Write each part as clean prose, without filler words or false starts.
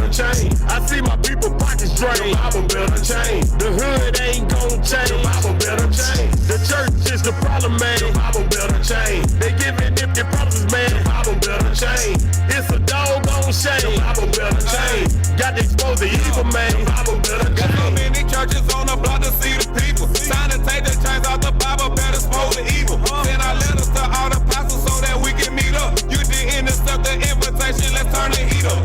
Unchained. I see my people pockets drained. The Bible belt Unchained. The hood ain't gon' change. The Bible belt Unchained. The church is the problem, man. The Bible belt Unchained. They giving empty promises, man. The Bible belt Unchained. It's a doggone shame. The Bible belt Unchained. Got to expose the evil, man. The Bible belt Unchained. Got so many churches on the block to see the people. Trying to take the chains out the Bible, better expose the evil. Send our letters to all the pastors so that we can meet up. You didn't accept the invitation, let's turn the heat up.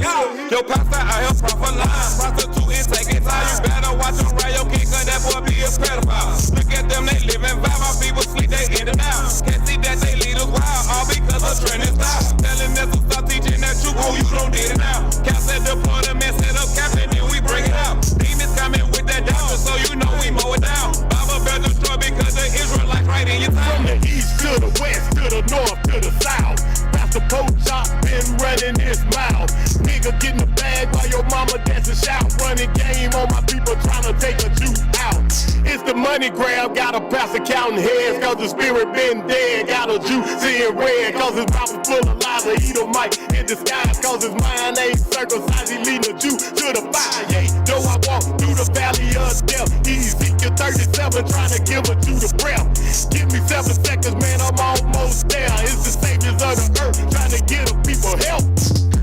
Yo, pastor, I help prophet line. Prostitute and taking time. You better watch them right, your king, cause that boy be a pedophile. Look at them, they living vibe. My people sleep, they in and out. Can't see that they lead us wild, all because of trending style. Telling us to stop teaching that truth, oh, you don't did it now. Cap said deploy them and set up cap, and then we bring it out. Demons coming with that doctor, so you know we mow it down. Bible belt destroy because the Israelites right in your town. From the east to the west, to the north, to the south. Pastor Pope Chop been running his mouth. Nigga getting the bag while your mama dancing shout. Running game on my people trying to take a Jew out. It's the money grab, got a pastor counting heads, cause the spirit been dead. Got a Jew seeing red, cause his mouth is full of lies. A Edomite in disguise, cause his mind ain't circumcised. He leading a Jew to the fire. Yeah, though I walk through the valley of death, Ezekiel 37 trying to give a Jew the breath. Give me 7 seconds, man, I'm almost there. It's the saviors of the earth trying to get the people help.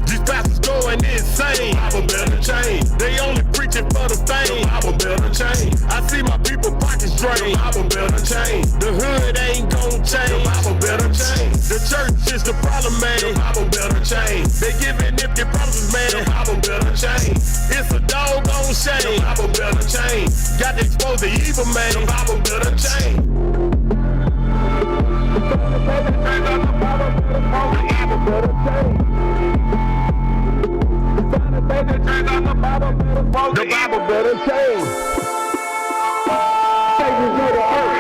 These pastors going insane. Bible belt Unchained. They only preaching for the fame. Bible belt Unchained. I see my people pockets drained. Bible belt Unchained. The hood ain't gon' change. Bible belt Unchained. The church is the problem, man. Bible belt Unchained. They giving empty promises, man. Bible belt Unchained. It's a doggone shame. Bible belt Unchained. Got to expose the evil, man. Bible belt Unchained. The Bible better change. Saviors of the earth.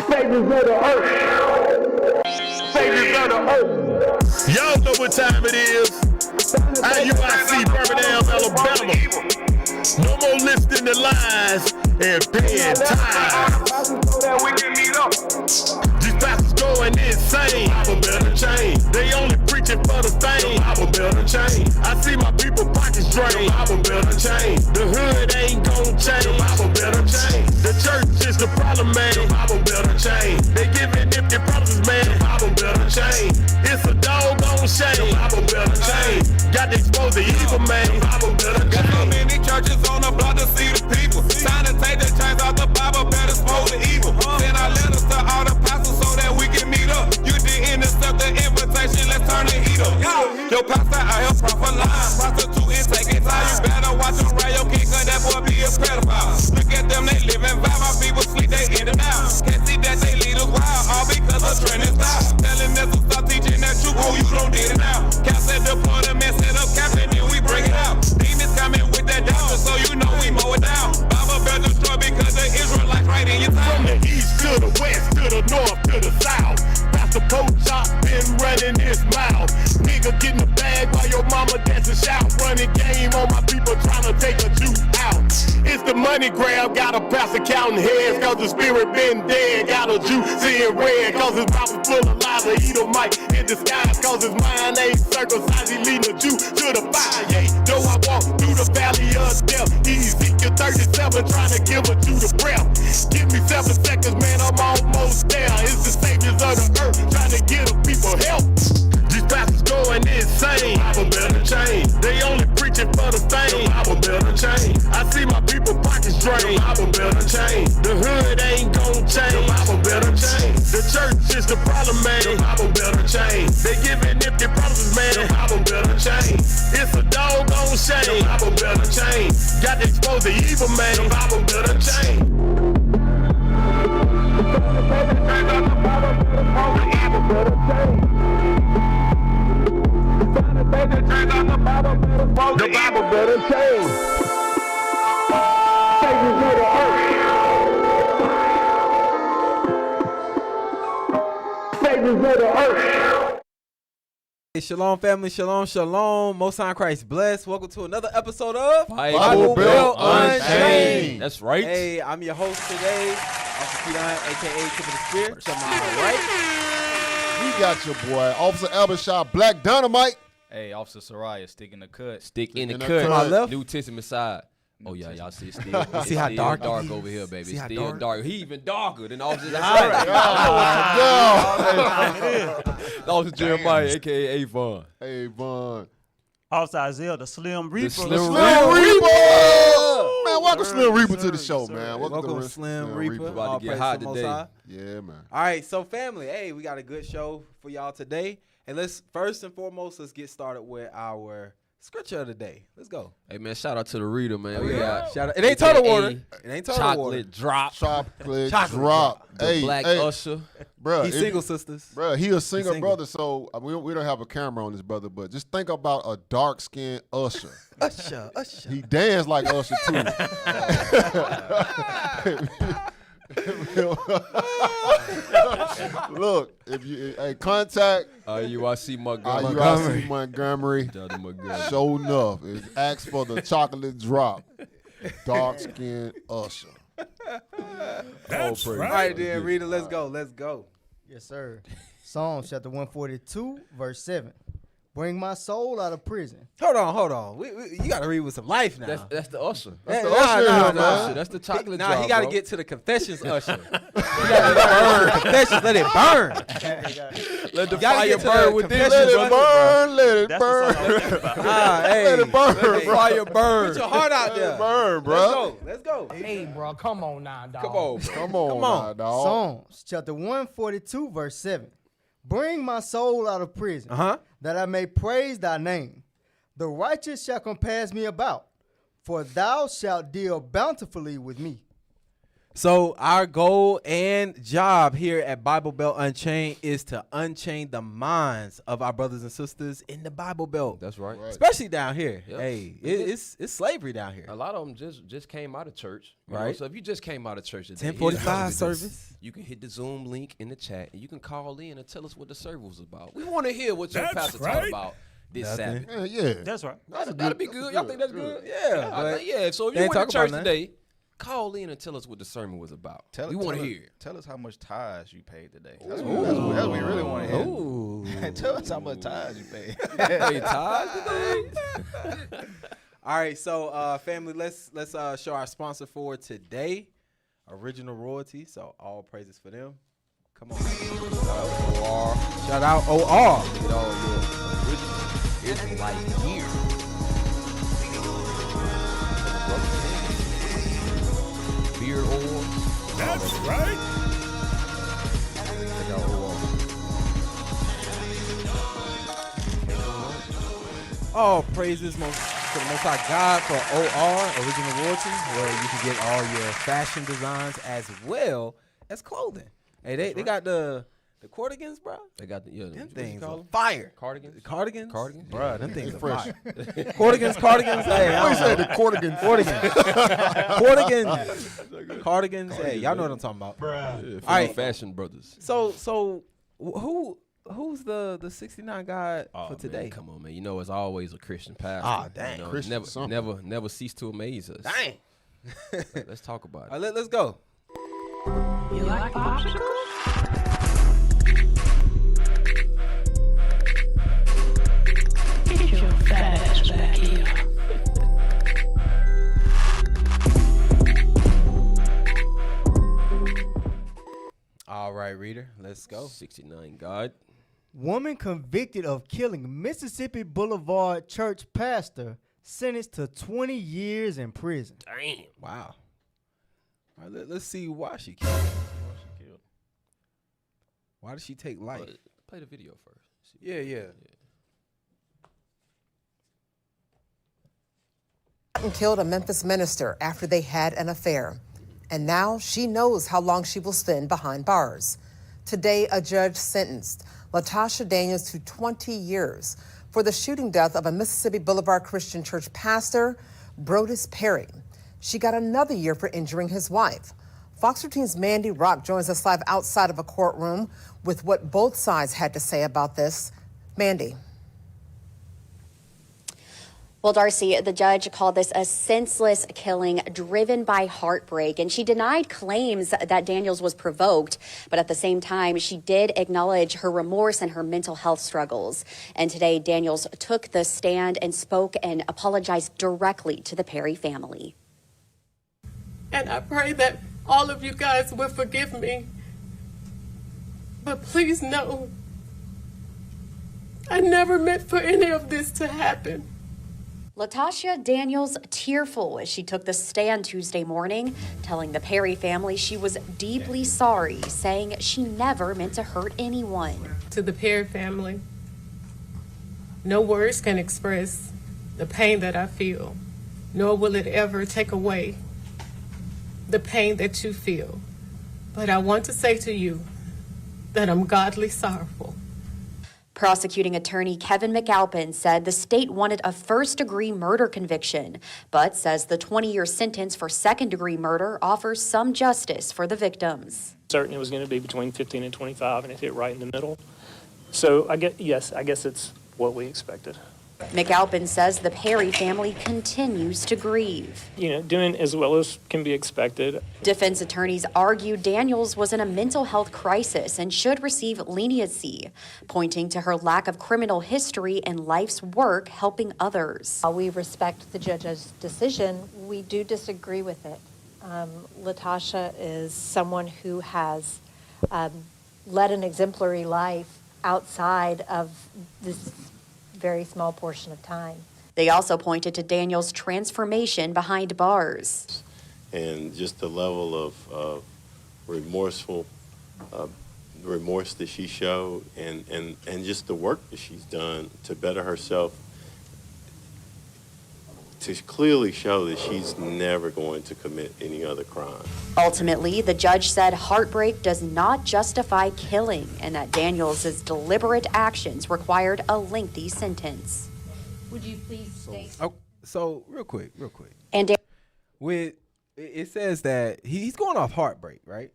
Saviors of the earth. Saviors of the earth. Y'all know what time it is. IUIC, Birmingham, Alabama. No more listing the lies and paying time. These pastors going insane. Bible belt Unchained. They only preaching for the fame. Bible belt Unchained. I see my people pockets drained. Bible belt Unchained. The hood ain't gon' change. Bible belt Unchained. The church is the problem, man. Bible belt Unchained. They giving empty promises, man. Bible belt Unchained. It's a doggone shame. Bible belt Unchained. Got to expose the evil, man. Bible belt Unchained. Got so many churches on the block to see the people. Trying to take the chains out the Bible, better expose the evil. Send our letters to all the pastors so that we can meet up. You didn't accept the invitation, let's turn the heat up. Yo, pastor, I help prophet line. Prostitute and taking time. You better watch them right, your king, cause that boy be a pedophile. Look at them, they living vibe. My people sleep, they in and out. Can't see that they lead us wild, all because of trending style. Telling us to stop teaching that truth, oh, you don't did it now. Cap said deploy them and set up cap, and then we bring it out. Demons coming with that doctor, so you know we mow it down. Bible belt destroy because the Israelites right in your town. From the east to the west, to the north, to the south. Pastor Pope Chop been running his mouth. Nigga getting the bag while your mama dancing shout. Running game on my people trying to take a Jew out. It's the money grab, got a pastor counting heads, cause the spirit been dead. Got a Jew seeing red, cause his mouth is full of lies. A Edomite in disguise, cause his mind ain't circumcised. He leading a Jew to the fire. Yeah, though I walk through the valley of death, Ezekiel 37 trying to give a Jew the breath. Give me 7 seconds, man, I'm almost there. It's the saviors of the earth trying to get the people help. These pastors going insane. Bible belt Unchained. They only preaching for the fame. Bible belt Unchained. I see my people pockets drained. Bible belt Unchained. The hood ain't gon' change. Bible belt Unchained. The church is the problem, man. Bible belt Unchained. They giving empty promises, man. Bible belt Unchained. It's a doggone shame. Bible belt Unchained. Got to expose the evil, man. Bible belt Unchained. The Bible better change. Saviors of the earth. Saviors of the earth. Hey, shalom family, shalom, shalom. Most High Christ bless. Welcome to another episode of Bible Belt Unchained. That's right. Hey, I'm your host today, Officer P9, aka Tip of the Spirit. To my right, we we got your boy, Officer Albert Shaw, Black Dynamite. Hey, Officer Soraya, stick in the cut. Stick in the the cut. cut. My left? New Testament side. Oh yeah, y'all see it's still, it's See how still dark dark it is? over here, baby. See It's how still dark? dark. He even darker than Officer Officer Jeremiah, aka Avon. Hey, Vaughn. Officer Isaiah, the Slim Reaper. Slim Slim Reaper. Reaper. Man, welcome Sir, Slim Reaper yes, to the sir, show, yes, sir. man. Welcome to Slim Reaper. About All to get praise hot to the Most today. High. Yeah, man. All right, so family, hey, we got a good show for y'all today. And let's first and foremost, let's get started with our scripture of the day. Let's go. Hey man, shout out to the reader, man. Oh, We yeah. got Shout out. It ain't total AKA water. It ain't total chocolate water. drop. Chocolate Chocolate drop. The Hey, Black hey, Usher. bro. He's single, sisters. Bro, he a single single. brother, so we don't have a camera on this brother, but just think about a dark-skinned Usher. Usher. He danced like Usher, too. Look, if you contact IUIC Montgomery. IUIC Montgomery, Shout out to Montgomery. show enough. Is ask for the chocolate drop. Dark-skinned Usher. That's All right. right, then, Rita, let's go. Let's go. Yes, sir. Psalms chapter 142, verse 7. Bring my soul out of prison. Hold on. You got to read with some life now. That's the Usher. That's the Usher here, man. That's the chocolate Nah, drop, he got to bro. get to the confessions, Usher. You got to burn. Confessions, let it burn. Let the You gotta fire get to burn the within confessions, you. Let it burn, let it That's the burn. song I was thinking about. Hey. Let it burn, Hey, bro. Fire burn. Put your heart out there. Burn, bro. Let's go. Hey, bro, come on now, dog. Come on, bro. Come on, Come on. now, dog. Psalms chapter 142, verse 7. Bring my soul out of prison, Uh-huh. that I may praise thy name. The righteous shall compass me about, for thou shalt deal bountifully with me. So our goal and job here at Bible Belt Unchained is to unchain the minds of our brothers and sisters in the Bible Belt. That's right. Especially down here. Yep. Hey, it's slavery down here. A lot of them just came out of church, you know? Right. So if you just came out of church today, 10:45 service. You can hit the Zoom link in the chat, and you can call in and tell us what the service was about. We want to hear what your That's pastor right. taught about this Nothing. Sabbath. Yeah. That's right. That'd be good. Y'all think that's good? Yeah. I but think, yeah. So if they you ain't went to talk church about nothing. today, call in and tell us what the sermon was about. We want to hear. Tell us how much tithes you paid today. That's what we really want to hear. Ooh. Tell us how much tithes you paid. Hey, tithes today? All right, so family, let's show our sponsor for today, Original Royalty. So all praises for them. Come on. Shout out OR. Get all your original Israelite gear. Beard oil. That's right. Check out OR. All praises to the Most High God for OR, Original Royalty, where you can get all your fashion designs as well as clothing. Hey, they got the cardigans, bro. They got the Them what you things call are them? fire. Cardigans. Cardigans? Cardigans? Bro, them things are fresh. fire. Cardigans. Hey, I What you say, don't know. the Cordigan? Cardigans. Hey, y'all know what I'm talking about. Yeah, All right. Fashion brothers. So who's the 69 guy Oh, for today? man, come on, man. You know, it's always a Christian pastor. Ah, dang. You know, Christian something. never cease to amaze us. Dang. Let's talk about it. All right, let's go. You like popsicles? Get your fat ass back here. All right, reader, let's go. 69 God. Woman convicted of killing Mississippi Boulevard church pastor sentenced to 20 years in prison. Damn. Wow. All right, let's see why she killed. Why did she take life? Play the video first. Yeah. And killed a Memphis minister after they had an affair. And now she knows how long she will spend behind bars. Today, a judge sentenced Latasha Daniels to 20 years for the shooting death of a Mississippi Boulevard Christian Church pastor, Brodus Perry. She got another year for injuring his wife. Fox 13's Mandy Rock joins us live outside of a courtroom with what both sides had to say about this. Mandy. Well, Darcy, the judge called this a senseless killing driven by heartbreak, and she denied claims that Daniels was provoked. But at the same time, she did acknowledge her remorse and her mental health struggles. And today, Daniels took the stand and spoke and apologized directly to the Perry family. And I pray that all of you guys will forgive me. But please know, I never meant for any of this to happen. Latasha Daniels tearful as she took the stand Tuesday morning, telling the Perry family she was deeply sorry, saying she never meant to hurt anyone. To the Perry family, no words can express the pain that I feel, nor will it ever take away the pain that you feel. But I want to say to you that I'm godly sorrowful. Prosecuting attorney Kevin McAlpin said the state wanted a first-degree murder conviction, but says the 20-year sentence for second-degree murder offers some justice for the victims. Certain it was going to be between 15 and 25, and it hit right in the middle. So I guess it's what we expected. McAlpin says the Perry family continues to grieve. Doing as well as can be expected. Defense attorneys argue Daniels was in a mental health crisis and should receive leniency, pointing to her lack of criminal history and life's work helping others. While we respect the judge's decision, we do disagree with it. Latasha is someone who has led an exemplary life outside of this very small portion of time. They also pointed to Daniels' transformation behind bars. And just the level of remorse that she showed and just the work that she's done to better herself, to clearly show that she's never going to commit any other crime. Ultimately, the judge said heartbreak does not justify killing and that Daniels' deliberate actions required a lengthy sentence. Would you please state? So real quick. And it says that he's going off heartbreak, right?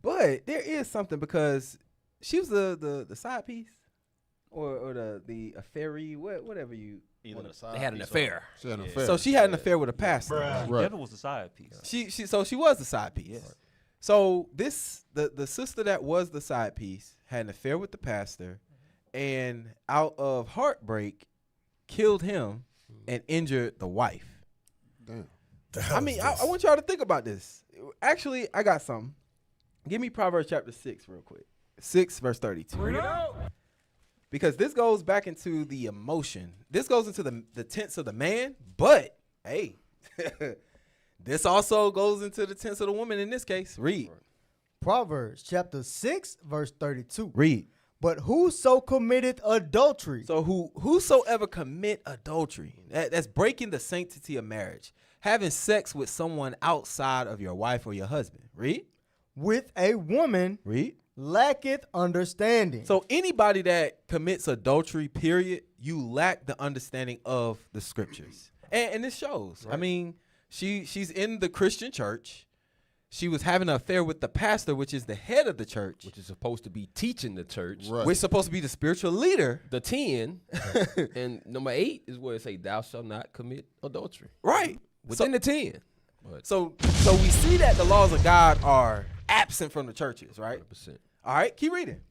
But there is something because she was the side piece or the affairee, whatever you. They had an affair. She had an affair. So she had an affair with a pastor. Right. Devin was the side piece. She was the side piece. Yes. So the sister that was the side piece had an affair with the pastor, and out of heartbreak, killed him and injured the wife. Damn. I mean, I want y'all to think about this. Actually, I got something. Give me Proverbs chapter 6 real quick. 6 verse 32. Because this goes back into the emotion. This goes into the tense of the man, but hey, this also goes into the tense of the woman in this case. Read. Proverbs chapter 6, verse 32. Read. But whoso committeth adultery. So whosoever commit adultery, that's breaking the sanctity of marriage, having sex with someone outside of your wife or your husband. Read. With a woman. Read. Lacketh understanding. So anybody that commits adultery, period, you lack the understanding of the scriptures. And this shows. Right. I mean, she's in the Christian church. She was having an affair with the pastor, which is the head of the church. Which is supposed to be teaching the church. Right. Which is supposed to be the spiritual leader. The 10. And number 8 is where it say, thou shalt not commit adultery. Right. Within the 10. But so we see that the laws of God are absent from the churches, right? 100%. All right, keep reading.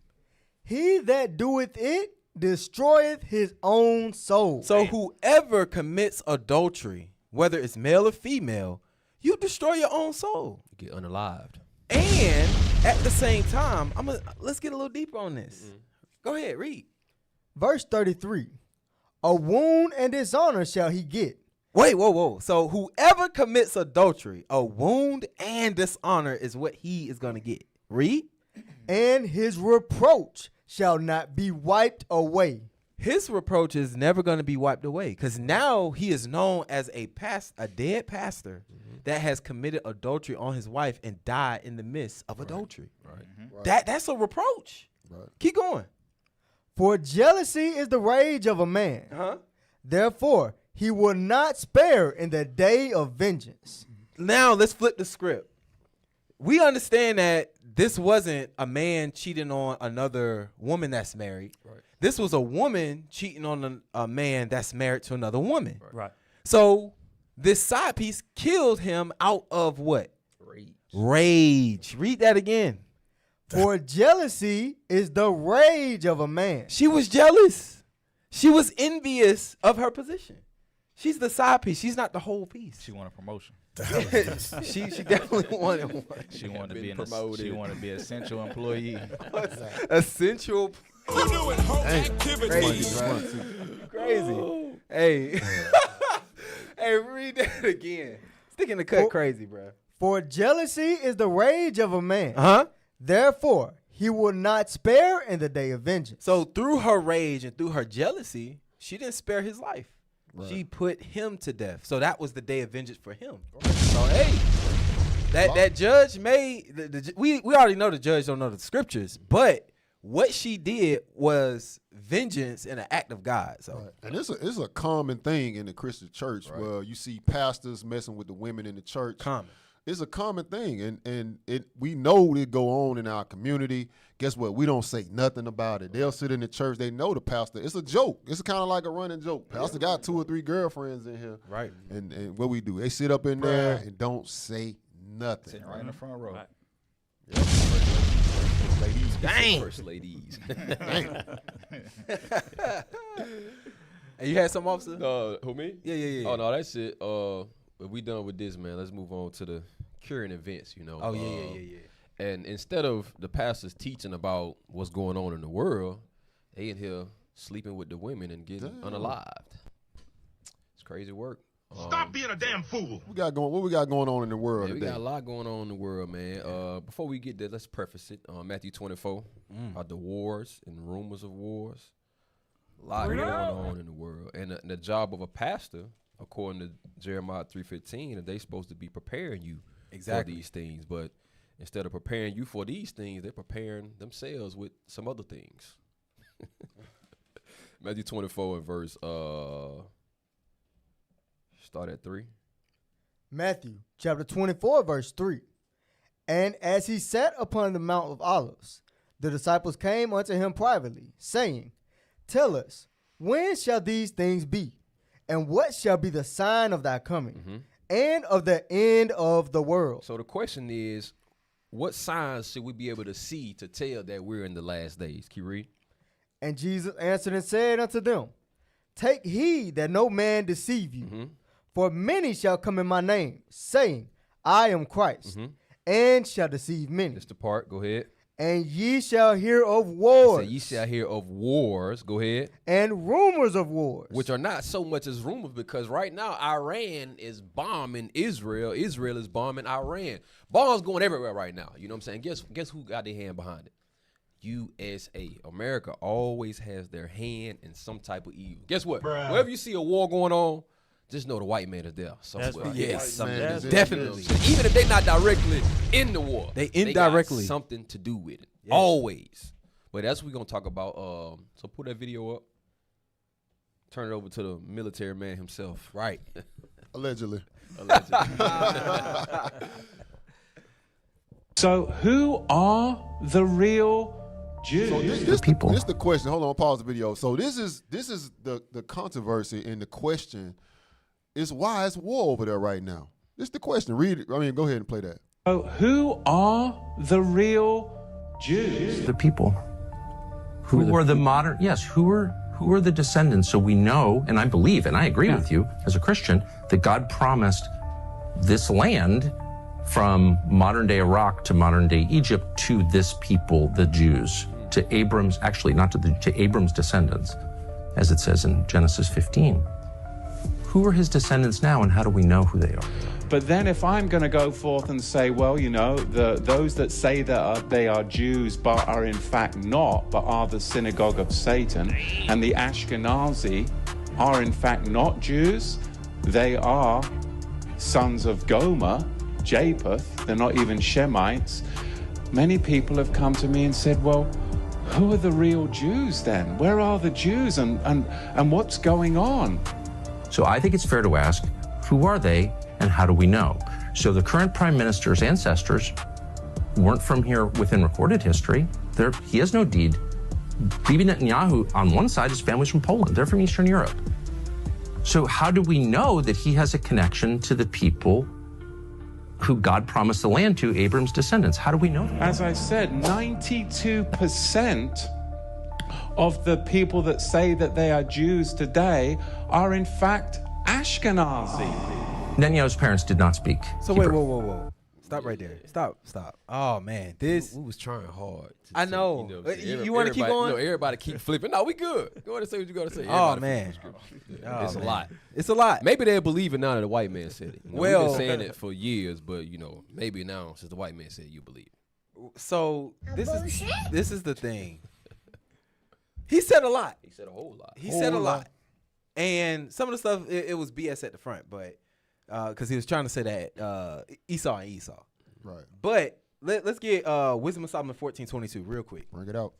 He that doeth it destroyeth his own soul. So whoever commits adultery, whether it's male or female, you destroy your own soul. You get unalived. And at the same time, let's get a little deeper on this. Mm-hmm. Go ahead, read. Verse 33. A wound and dishonor shall he get. Wait, whoa. So whoever commits adultery, a wound and dishonor is what he is going to get. Read. And his reproach shall not be wiped away. His reproach is never going to be wiped away because now he is known as a dead pastor that has committed adultery on his wife and died in the midst of adultery. Right. Mm-hmm. That's a reproach. Right. Keep going. For jealousy is the rage of a man. Therefore, he will not spare in the day of vengeance. Now let's flip the script. We understand that this wasn't a man cheating on another woman that's married. Right. This was a woman cheating on a man that's married to another woman. Right. So this side piece killed him out of what? Rage. Read that again. For jealousy is the rage of a man. She was jealous. She was envious of her position. She's the side piece. She's not the whole piece. She wanted promotion. she definitely wanted one. She wanted to be she wanted to be an essential employee. Essential. Crazy. Hey. Hey, read that again. Sticking the cut crazy, bro. For jealousy is the rage of a man. Uh-huh. Therefore, he will not spare in the day of vengeance. So through her rage and through her jealousy, she didn't spare his life. Right. She put him to death. So that was the day of vengeance for him. Right. So hey, that judge made we already know the judge don't know the scriptures, but what she did was vengeance in an act of God. So right. And it's a common thing in the Christian church where you see pastors messing with the women in the church. Common. It's a common thing, and we know it go on in our community. Guess what? We don't say nothing about it. They'll sit in the church. They know the pastor. It's a joke. It's kind of like a running joke. Pastor got 2 or 3 girlfriends in here. Right. And what we do, they sit up in there and don't say nothing. Sitting right in the front row. Right. Yep. Ladies. Dang. First ladies. Dang. And you had some, officer? Who, me? Yeah. Oh, no, that's it. We done with this, man. Let's move on to the current events, you know. Oh, yeah. And instead of the pastors teaching about what's going on in the world, they in here sleeping with the women and getting unalived. It's crazy work. Stop being a damn fool. What we got going on in the world We today? got a lot going on in the world, man. Before we get there, let's preface it. Matthew 24, about the wars and rumors of wars. A lot going on in the world. And the job of a pastor, according to Jeremiah 3:15, that they supposed to be preparing you for these things. But instead of preparing you for these things, they're preparing themselves with some other things. Matthew 24 and verse, start at 3. Matthew chapter 24, verse 3. And as he sat upon the Mount of Olives, the disciples came unto him privately, saying, Tell us, when shall these things be? And what shall be the sign of thy coming and of the end of the world? So the question is, what signs should we be able to see to tell that we're in the last days? Can you read? And Jesus answered and said unto them, Take heed that no man deceive you. For many shall come in my name, saying, I am Christ, and shall deceive many. That's the part. Go ahead. And ye shall hear of wars. Ye shall hear of wars. Go ahead. And rumors of wars. Which are not so much as rumors, because right now Iran is bombing Israel. Israel is bombing Iran. Bombs going everywhere right now. You know what I'm saying? Guess who got their hand behind it? USA. America always has their hand in some type of evil. Guess what? Bruh. Wherever you see a war going on, just know the white man is there somewhere. That's right. Yes, definitely. Even if they're not directly in the war, they indirectly got something to do with it. Yes. Always. But that's what we're gonna talk about. So put that video up. Turn it over to the military man himself. Right. Allegedly. So who are the real Jews? So this people. This is the question. Hold on, pause the video. So this is the controversy and the question is why is war over there right now? This is the question. Read it. I mean, go ahead and play that. So who are the real Jews? The people. Who were the modern? Yes. Who are the descendants? So we know, and I believe, and I agree with you as a Christian, that God promised this land from modern day Iraq to modern day Egypt to this people, the Jews, to Abram's, actually not to Abram's descendants, as it says in Genesis 15. Who are his descendants now, and how do we know who they are? But then if I'm going to go forth and say, well, you know, those that say that they are Jews but are in fact not, but are the synagogue of Satan, and the Ashkenazi are in fact not Jews, they are sons of Gomer, Japheth, they're not even Shemites. Many people have come to me and said, well, who are the real Jews then? Where are the Jews and what's going on? So I think it's fair to ask, who are they and how do we know? So the current prime minister's ancestors weren't from here within recorded history. He has no deed. Bibi Netanyahu, on one side, his family's from Poland. They're from Eastern Europe. So how do we know that he has a connection to the people who God promised the land to, Abram's descendants? How do we know that? As I said, 92% of the people that say that they are Jews today are in fact Ashkenazi. Netanyahu's parents did not speak So Hebrew. wait, whoa. Stop right there. Stop. Oh man, this We was trying hard. I know. You know what I'm saying? You want to keep Everybody- going? No, everybody keep flipping. No, we good. Go ahead and say what you got to say. Oh, Everybody man. flip the script. Oh, It's a man. lot. It's a lot. Maybe they'll believe it now that the white man said it. You know, Well- we've been saying it for years, but maybe now since the white man said it, you believe it. So this is the thing. He said a lot. He said a whole lot. He said a lot. And some of the stuff it was BS at the front, but because he was trying to say that Esau and Esau. Right. But let's get Wisdom of Solomon 14:22 real quick. Bring it out.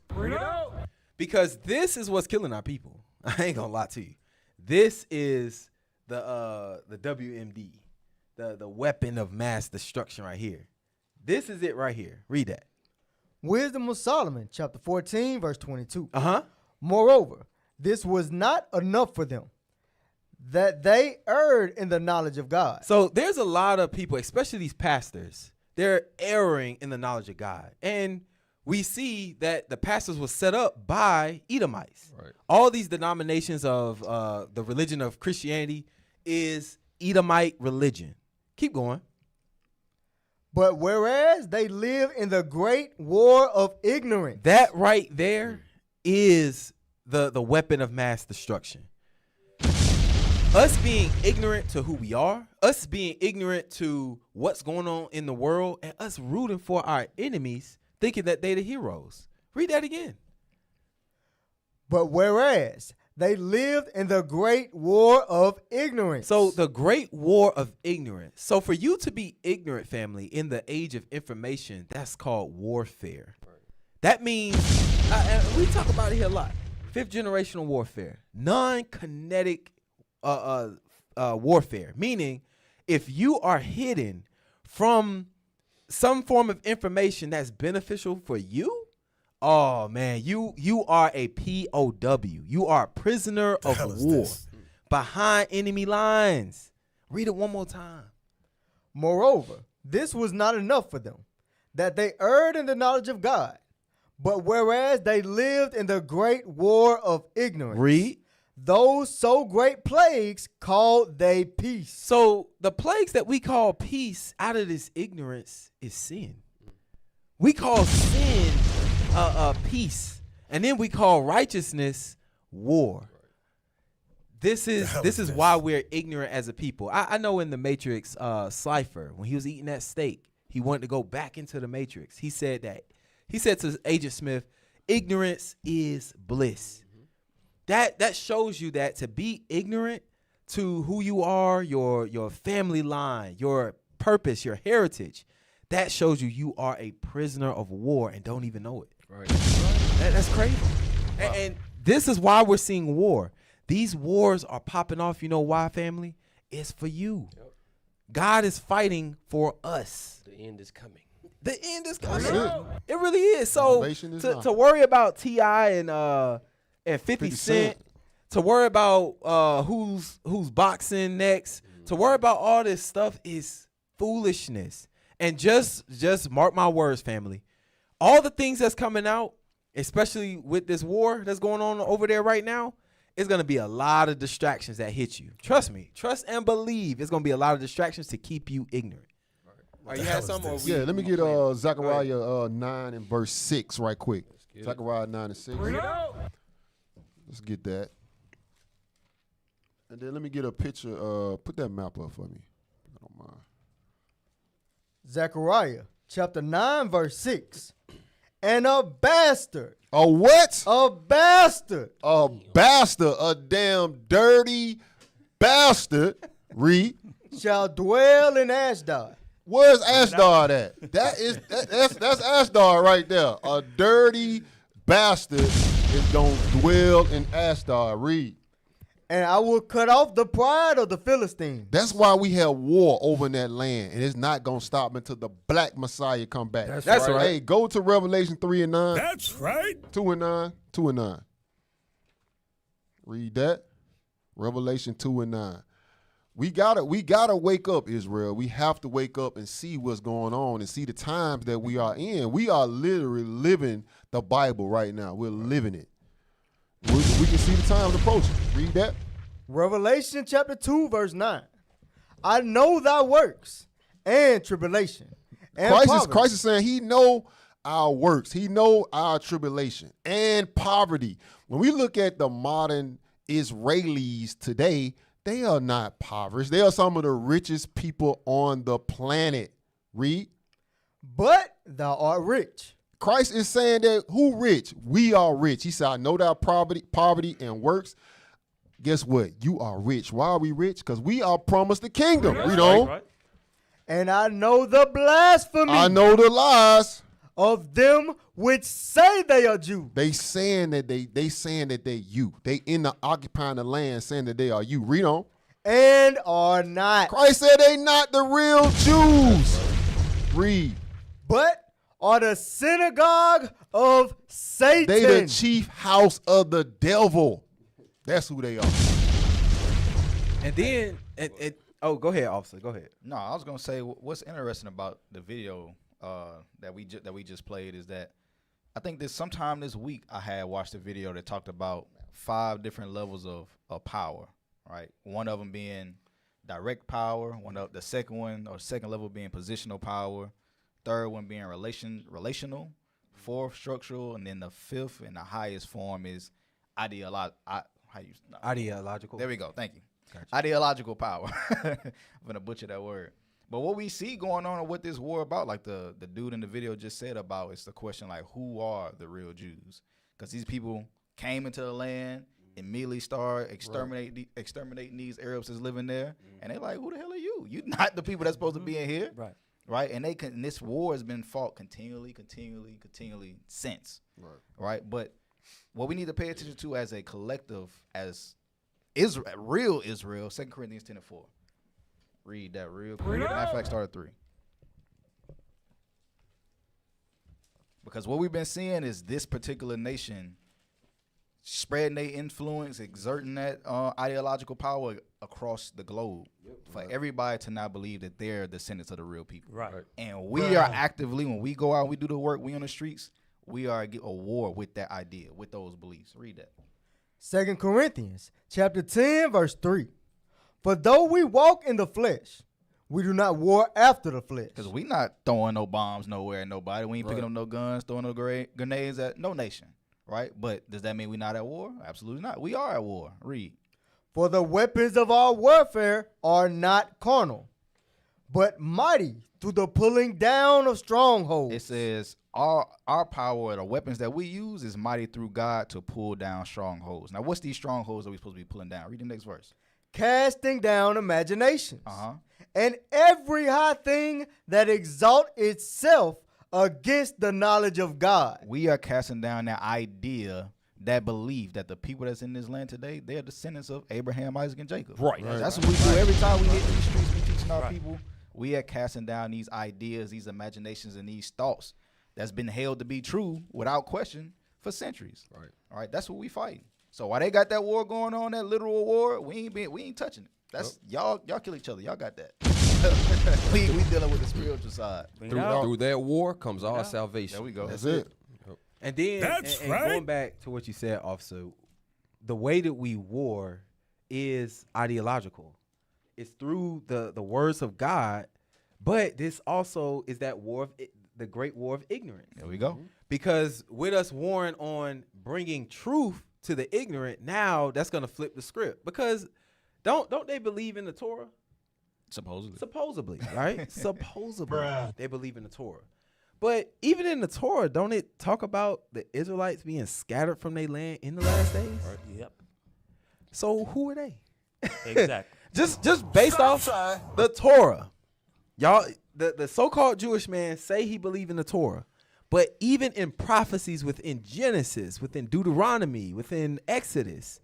Because this is what's killing our people. I ain't gonna lie to you. This is the WMD, the weapon of mass destruction right here. This is it right here. Read that. Wisdom of Solomon, chapter 14, verse 22. Uh-huh. Moreover, this was not enough for them, that they erred in the knowledge of God. So there's a lot of people, especially these pastors, they're erring in the knowledge of God. And we see that the pastors were set up by Edomites. Right. All these denominations of the religion of Christianity is Edomite religion. Keep going. But whereas they live in the great war of ignorance. That right there is the weapon of mass destruction. Us being ignorant to who we are, us being ignorant to what's going on in the world, and us rooting for our enemies, thinking that they're the heroes. Read that again. But whereas they lived in the great war of ignorance. So the great war of ignorance. So for you to be ignorant, family, in the age of information, that's called warfare. That means, we talk about it here a lot, fifth generational warfare, non-kinetic warfare, meaning if you are hidden from some form of information that's beneficial for you, oh man, you are a POW. You are a prisoner of war behind enemy lines. Read it one more time. Moreover, this was not enough for them, that they erred in the knowledge of God. But whereas they lived in the great war of ignorance, Read. Those so great plagues called they peace. So the plagues that we call peace out of this ignorance is sin. We call sin peace, and then we call righteousness war. This is why we're ignorant as a people. I know in the Matrix, Cypher, when he was eating that steak, he wanted to go back into the Matrix. He said to Agent Smith, ignorance is bliss. That shows you that to be ignorant to who you are, your family line, your purpose, your heritage, that shows you are a prisoner of war and don't even know it. Right. That's crazy. Wow. And this is why we're seeing war. These wars are popping off. You know why, family? It's for you. Yep. God is fighting for us. The end is coming. The end is coming. It really is. So to worry about T.I. and 50 Cent, to worry about who's boxing next, to worry about all this stuff is foolishness. And just mark my words, family. All the things that's coming out, especially with this war that's going on over there right now, it's going to be a lot of distractions that hit you. Trust me. Trust and believe. It's going to be a lot of distractions to keep you ignorant. All right, you had some? Yeah, let me get Zechariah 9 and verse 6 right quick. Zechariah 9 and 6. Let's get that. And then let me get a picture. Put that map up for me. I don't mind. Zechariah chapter 9 verse 6. And a bastard. A what? A bastard. A bastard. A damn dirty bastard. Read. Shall dwell in Ashdod. Where's Ashdod at? That's Ashdod right there. A dirty bastard is gonna dwell in Ashdod. Read. And I will cut off the pride of the Philistines. That's why we have war over in that land, and it's not gonna stop until the black Messiah come back. That's right. Hey, go to Revelation 3 and 9. That's right. 2 and 9. 2 and 9. Read that. Revelation 2 and 9. We gotta wake up, Israel. We have to wake up and see what's going on and see the times that we are in. We are literally living the Bible right now. We're living it. We can see the times approaching. Read that. Revelation chapter 2, verse 9. I know thy works and tribulation. And Christ is saying he know our works. He know our tribulation and poverty. When we look at the modern Israelis today, they are not impoverished. They are some of the richest people on the planet. Read. But thou art rich. Christ is saying that who rich? We are rich. He said, I know thy poverty and works. Guess what? You are rich. Why are we rich? Because we are promised the kingdom. Read on. Right. And I know the blasphemy. I know the lies of them which say they are Jews. They saying that they saying that they you. They in the occupying the land saying that they are you. Read on. And are not. Christ said they not the real Jews. Read. But are the synagogue of Satan. They the chief house of the devil. That's who they are. And then, oh, go ahead, officer. Go ahead. No, I was gonna say what's interesting about the video that we just played is that I think that sometime this week I had watched a video that talked about 5 different levels of power. Right, one of them being direct power. The second level being positional power. Third one being relational. Fourth, structural, and then the fifth and the highest form is ideological. Ideological. There we go. Thank you. Gotcha. Ideological power. I'm gonna butcher that word. But what we see going on with this war about, like the dude in the video just said about, it's the question like, who are the real Jews? Because these people came into the land, immediately started exterminating these Arabs that's living there, and they're like, who the hell are you? You're not the people that's supposed to be in here. Right, and this war has been fought continually since. Right, but what we need to pay attention to as a collective, as Israel, real Israel, 2 Corinthians 10 and 4. Read that real quick. Matter of fact, start at 3. Because what we've been seeing is this particular nation spreading their influence, exerting that ideological power across the globe for everybody to now believe that they're descendants of the real people. Right. And we are actively, when we go out, we do the work, we on the streets, we are at a war with that idea, with those beliefs. Read that. 2 Corinthians chapter 10, verse 3. For though we walk in the flesh, we do not war after the flesh. Because we not throwing no bombs nowhere at nobody. We ain't picking up no guns, throwing no grenades at no nation. Right? But does that mean we're not at war? Absolutely not. We are at war. Read. For the weapons of our warfare are not carnal, but mighty through the pulling down of strongholds. It says our power, the weapons that we use, is mighty through God to pull down strongholds. Now, what's these strongholds that we're supposed to be pulling down? Read the next verse. Casting down imaginations and every high thing that exalt itself against the knowledge of God. We are casting down that idea, that belief that the people that's in this land today, they're descendants of Abraham, Isaac, and Jacob. Right. That's what we do every time we hit these streets. We teaching our people. We are casting down these ideas, these imaginations, and these thoughts that's been held to be true without question for centuries. Right. All right. That's what we fighting. So while they got that war going on, that literal war, we ain't touching it. That's y'all kill each other. Y'all got that. we dealing with the spiritual side. Through that war comes our salvation. There we go. That's it. And then, and going back to what you said, officer, the way that we war is ideological. It's through the words of God, but this also is that war of the great war of ignorance. There we go. Because with us warring on bringing truth to the ignorant, now that's going to flip the script. Because don't they believe in the Torah? Supposedly, right? Supposedly, they believe in the Torah. But even in the Torah, don't it talk about the Israelites being scattered from their land in the last days? Yep. So who are they? Exactly. just based off the Torah. Y'all, the so-called Jewish man say he believe in the Torah. But even in prophecies within Genesis, within Deuteronomy, within Exodus,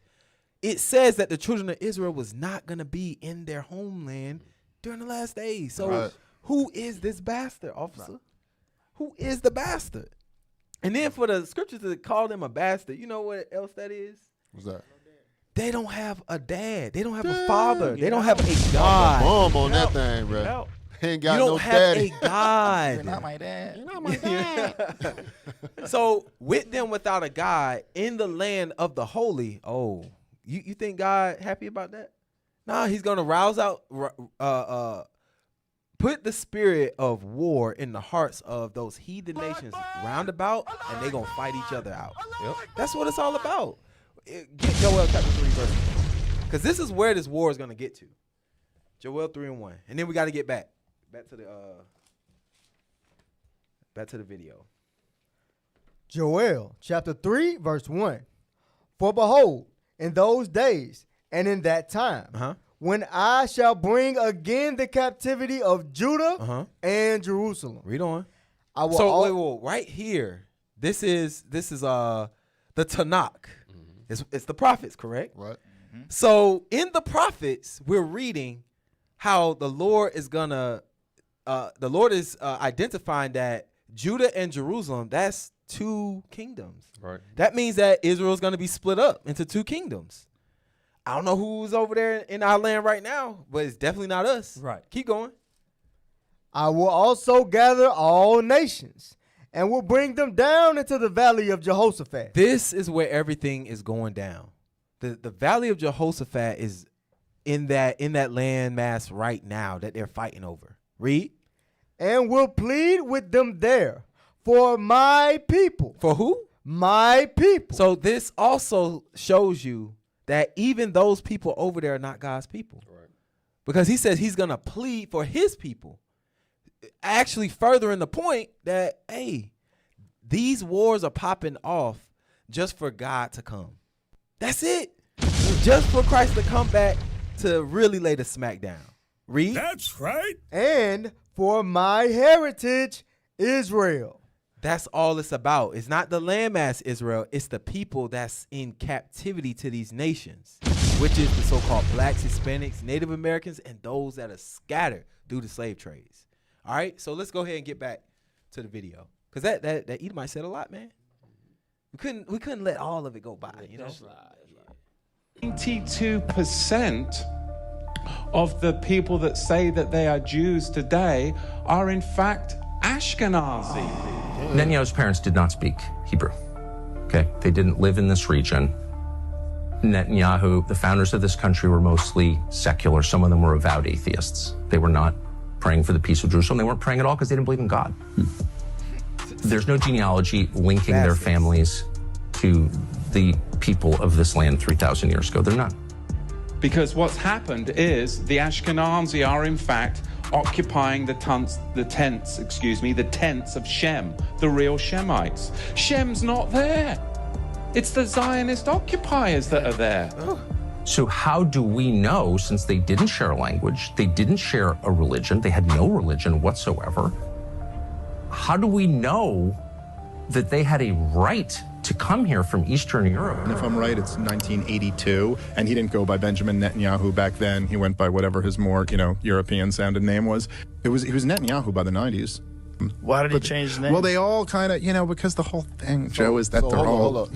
it says that the children of Israel was not going to be in their homeland during the last days. So who is this bastard, officer? Who is the bastard? And then for the scriptures to call them a bastard, you know what else that is? What's that? They don't have a dad. They don't have a father. They don't have a God. Mom on that thing, bro. Ain't got no daddy. You don't have a God. You're not my dad. You're not my dad. So with them without a God in the land of the holy, you think God happy about that? Nah, he's going to rouse out, put the spirit of war in the hearts of those heathen nations round about, and they're going to fight each other out. Yep. That's what it's all about. Get Joel chapter 3 verse 1. Because this is where this war is going to get to. Joel 3:1. And then we got to get back to the video. Joel chapter 3 verse 1. For behold, in those days and in that time, when I shall bring again the captivity of Judah and Jerusalem. Read on. I will wait, right here. This is the Tanakh. It's the prophets, correct? Right. So in the prophets, we're reading how the Lord is gonna, identifying that Judah and Jerusalem, that's two kingdoms. Right. That means that Israel's gonna be split up into two kingdoms. I don't know who's over there in our land right now, but it's definitely not us. Right. Keep going. I will also gather all nations and will bring them down into the valley of Jehoshaphat. This is where everything is going down. The valley of Jehoshaphat is in that land mass right now that they're fighting over. Read. And will plead with them there for my people. For who? My people. So this also shows you that even those people over there are not God's people. Right. Because he says he's going to plead for his people. Actually furthering the point that, hey, these wars are popping off just for God to come. That's it. Just for Christ to come back to really lay the smack down. Read. That's right. And for my heritage, Israel. That's all it's about. It's not the landmass Israel. It's the people that's in captivity to these nations, which is the so-called blacks, Hispanics, Native Americans, and those that are scattered through the slave trades. All right, so let's go ahead and get back to the video, because that Edomite said a lot, man. We couldn't let all of it go by, you know. 92% of the people that say that they are Jews today are in fact Ashkenazi. Netanyahu's parents did not speak Hebrew. Okay, they didn't live in this region. Netanyahu, the founders of this country, were mostly secular. Some of them were avowed atheists. They were not praying for the peace of Jerusalem. They weren't praying at all because they didn't believe in God. There's no genealogy linking their families to the people of this land 3,000 years ago. They're not. Because what's happened is the Ashkenazi are in fact occupying the tents of Shem, the real Shemites. Shem's not there. It's the Zionist occupiers that are there. So how do we know, since they didn't share a language, they didn't share a religion, they had no religion whatsoever, how do we know that they had a right to come here from Eastern Europe? And if I'm right, it's 1982, and he didn't go by Benjamin Netanyahu back then. He went by whatever his more, European-sounded name was. He was Netanyahu by the 90s. Why did he change his name? Well, they all kind of, because the whole thing, Joe, is that they're hold all, up.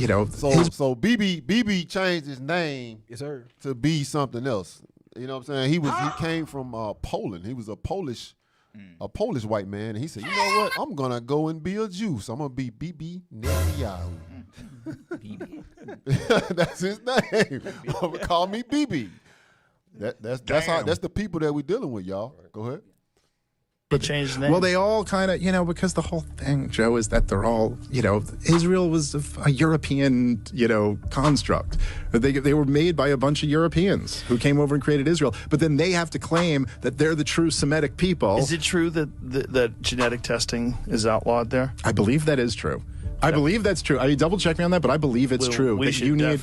So BB changed his name to be something else. You know what I'm saying? He came from Poland. He was a Polish white man, and he said, you know what? I'm gonna go and be a Jew. So I'm gonna be BB Netanyahu. That's his name. Call me BB. That's the people that we're dealing with, y'all. Go ahead. He changed his name. Well, they all kind of, because the whole thing, Joe, is that they're all, Israel was a European, construct. They were made by a bunch of Europeans who came over and created Israel. But then they have to claim that they're the true Semitic people. Is it true that genetic testing is outlawed there? I believe that is true. I believe that's true. I mean, double check me on that, but I believe it's true. We you need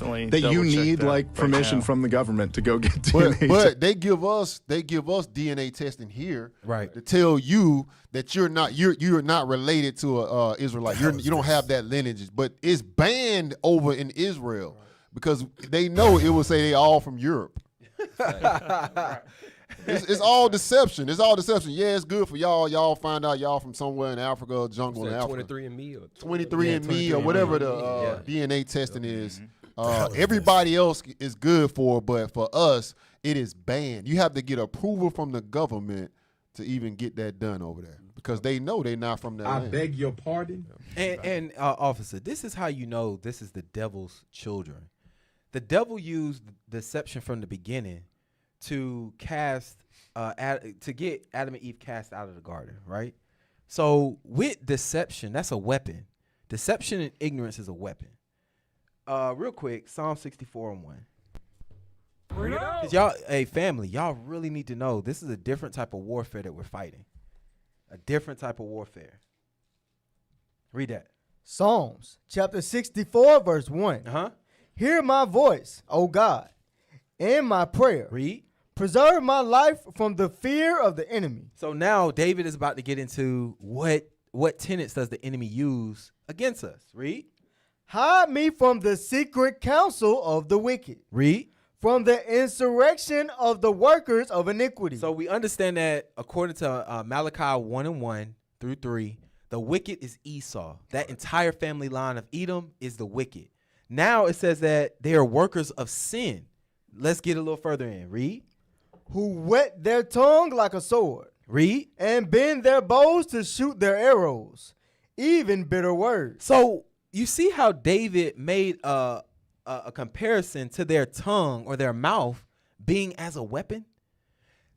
permission from the government to go get DNA. But they give us DNA testing here, right, to tell you that you're not related to a Israelite. You don't have that lineage, but it's banned over in Israel because they know it will say they all from Europe. It's all deception. It's all deception. Yeah, it's good for y'all. Y'all find out y'all from somewhere in Africa, or jungle in Africa. 23andMe or 23andMe or whatever the DNA testing is. Everybody else is good for, but for us, it is banned. You have to get approval from the government to even get that done over there because they know they're not from that land. beg your pardon. And officer, this is how you know this is the devil's children. The devil used deception from the beginning to cast, to get Adam and Eve cast out of the garden, right? So with deception, that's a weapon. Deception and ignorance is a weapon. Real quick, Psalm 64:1. Cause y'all, hey family, y'all really need to know this is a different type of warfare that we're fighting. A different type of warfare. Read that. Psalms chapter 64, verse 1. Hear my voice, O God, in my prayer. Read. Preserve my life from the fear of the enemy. So now David is about to get into what tenets does the enemy use against us. Read. Hide me from the secret counsel of the wicked. Read. From the insurrection of the workers of iniquity. So we understand that according to Malachi 1:1 through 3, the wicked is Esau. That entire family line of Edom is the wicked. Now it says that they are workers of sin. Let's get a little further in. Read. Who whet their tongue like a sword. Read. And bend their bows to shoot their arrows, even bitter words. So you see how David made a comparison to their tongue or their mouth being as a weapon?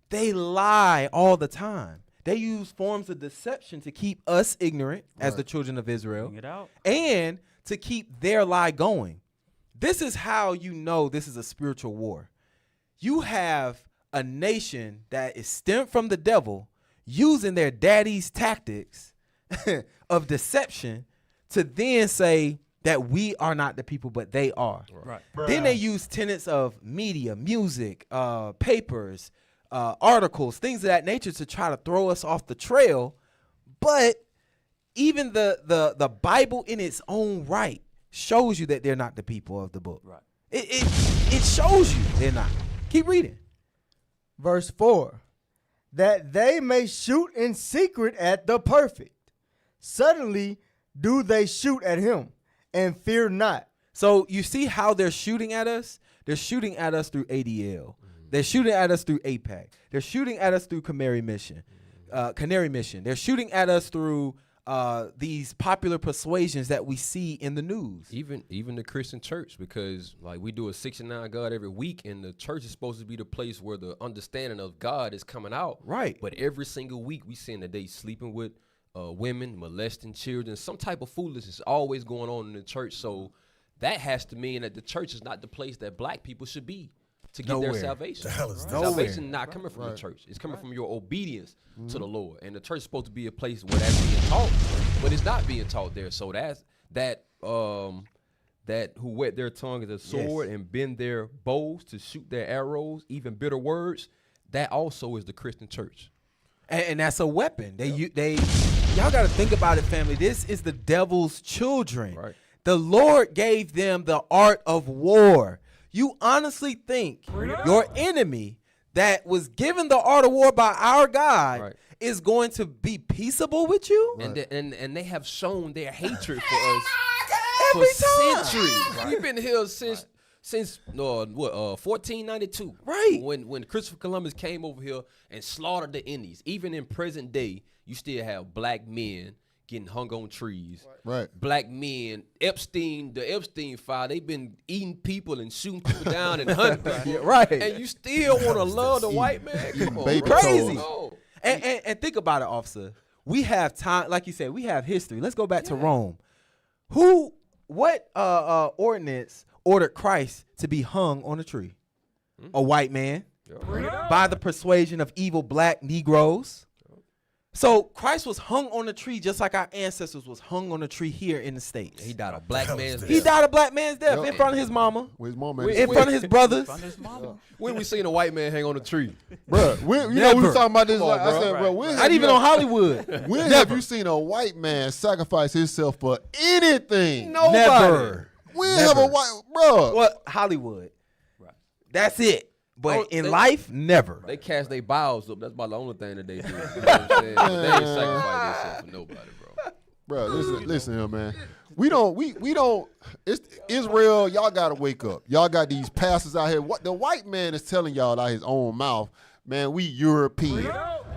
They lie all the time. They use forms of deception to keep us ignorant as the children of Israel. Bring it out. And to keep their lie going. This is how you know this is a spiritual war. You have a nation that is stemmed from the devil using their daddy's tactics of deception to then say that we are not the people, but they are. Right. Then they use tenets of media, music, papers, articles, things of that nature to try to throw us off the trail. But even the Bible in its own right shows you that they're not the people of the book. Right. It shows you they're not. Keep reading. Verse 4. That they may shoot in secret at the perfect. Suddenly do they shoot at him, and fear not. So you see how they're shooting at us? They're shooting at us through ADL. They're shooting at us through APAC. They're shooting at us through Canary Mission. They're shooting at us through these popular persuasions that we see in the news. Even the Christian church, because like we do a 69 God every week, and the church is supposed to be the place where the understanding of God is coming out. Right. But every single week we seeing that they sleeping with women, molesting children, some type of foolishness always going on in the church. So that has to mean that the church is not the place that black people should be to get their salvation. Salvation not coming from the church. It's coming from your obedience to the Lord. And the church is supposed to be a place where that's being taught, but it's not being taught there. So that who wet their tongue as a sword and bend their bows to shoot their arrows, even bitter words, that also is the Christian church. And that's a weapon. Y'all got to think about it, family. This is the devil's children. Right. The Lord gave them the art of war. You honestly think your enemy that was given the art of war by our God is going to be peaceable with you? And they have shown their hatred for us for centuries. We've been here since 1492. Right. When Christopher Columbus came over here and slaughtered the Indians. Even in present day, you still have black men getting hung on trees. Right. Black men, the Epstein file, they've been eating people and shooting people down and hunting people. Right. And you still want to love the white man? Come on, baby bro. Crazy. No. And think about it, officer. We have time, like you said, we have history. Let's go back to Rome. What ordinance ordered Christ to be hung on a tree? A white man by the persuasion of evil black Negroes. So Christ was hung on a tree just like our ancestors was hung on a tree here in the States. He died a black man's death. He died a black man's death in front of his mama, With his mama in front of his brothers. When we seen a white man hang on a tree? Bro, we was talking about this. I said, bro, Not even on Hollywood. when have you seen a white man sacrifice himself for anything? Never. We ain't have a white, bro. What Hollywood? Right. That's it. But in they- life, never. They cast their bowels up. That's about the only thing that they do. You know what I'm saying? But they ain't sacrifice themselves for nobody, bro. Bro, listen here, man. We don't. It's Israel. Y'all gotta wake up. Y'all got these pastors out here. What the white man is telling y'all out his own mouth, man. We European,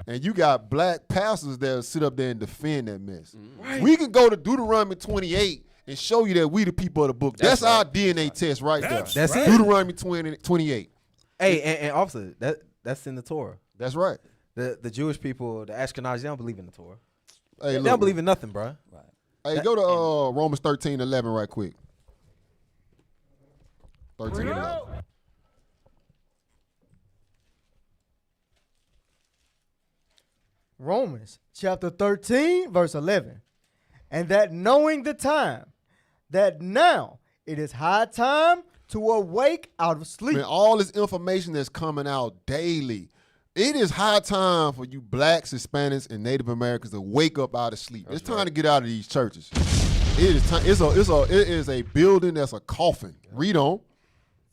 and you got black pastors that sit up there and defend that mess. Right. We can go to Deuteronomy 28 and show you that we the people of the book. That's our DNA test right there. That's it. Deuteronomy 28. Hey, and officer, that's in the Torah. That's right. The Jewish people, the Ashkenazi, they don't believe in the Torah. Hey, They look, don't believe in nothing, bro. Right. Hey, go to Romans 13:11 right quick. 13:11. Romans chapter 13, verse 11. And that knowing the time, that now it is high time to awake out of sleep. Man, all this information that's coming out daily. It is high time for you blacks, Hispanics, and Native Americans to wake up out of sleep. It's time to get out of these churches. It is time. It is a building that's a coffin. Read on.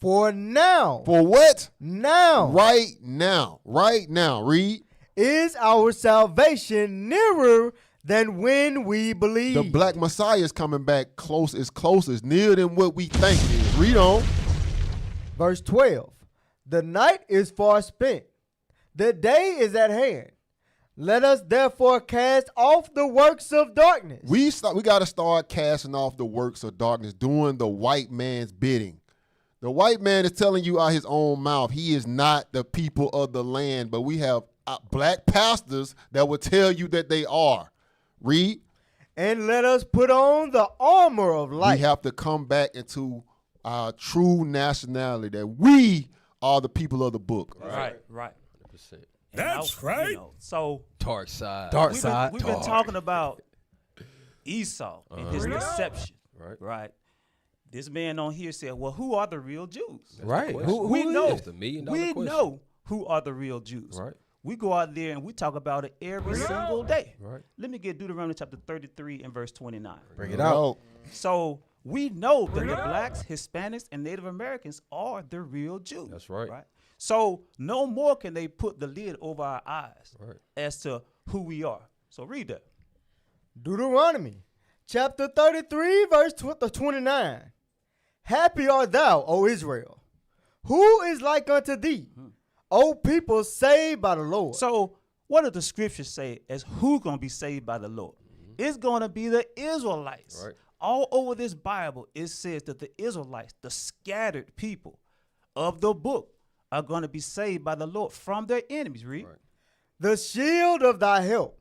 For now. For what? Now. Right now. Right now. Read. Is our salvation nearer than when we believe? The black Messiah is coming back close, as near than what we think it is. Read on. Verse 12. The night is far spent. The day is at hand. Let us therefore cast off the works of darkness. We got to start casting off the works of darkness, doing the white man's bidding. The white man is telling you out his own mouth, he is not the people of the land, but we have black pastors that will tell you that they are. Read. And let us put on the armor of light. We have to come back into our true nationality, that we are the people of the book. Right. 100%. That's right. So Dark side. We've been talking about Esau and his deception. Right. This man on here said, "Well, who are the real Jews?" Right. We know. That's the $1 million We question. know who are the real Jews. Right. We go out there and we talk about it every single day. Right. Let me get Deuteronomy chapter 33 and verse 29. Bring it out. So we know that the blacks, Hispanics, and Native Americans are the real Jews. That's right. Right. So no more can they put the lid over our eyes as to who we are. So read that. Deuteronomy chapter 33, verse 29. Happy art thou, O Israel. Who is like unto thee, O people saved by the Lord? So what do the scriptures say as who's going to be saved by the Lord? It's going to be the Israelites. Right. All over this Bible, it says that the Israelites, the scattered people of the book, are going to be saved by the Lord from their enemies. Read. Right. The shield of thy help.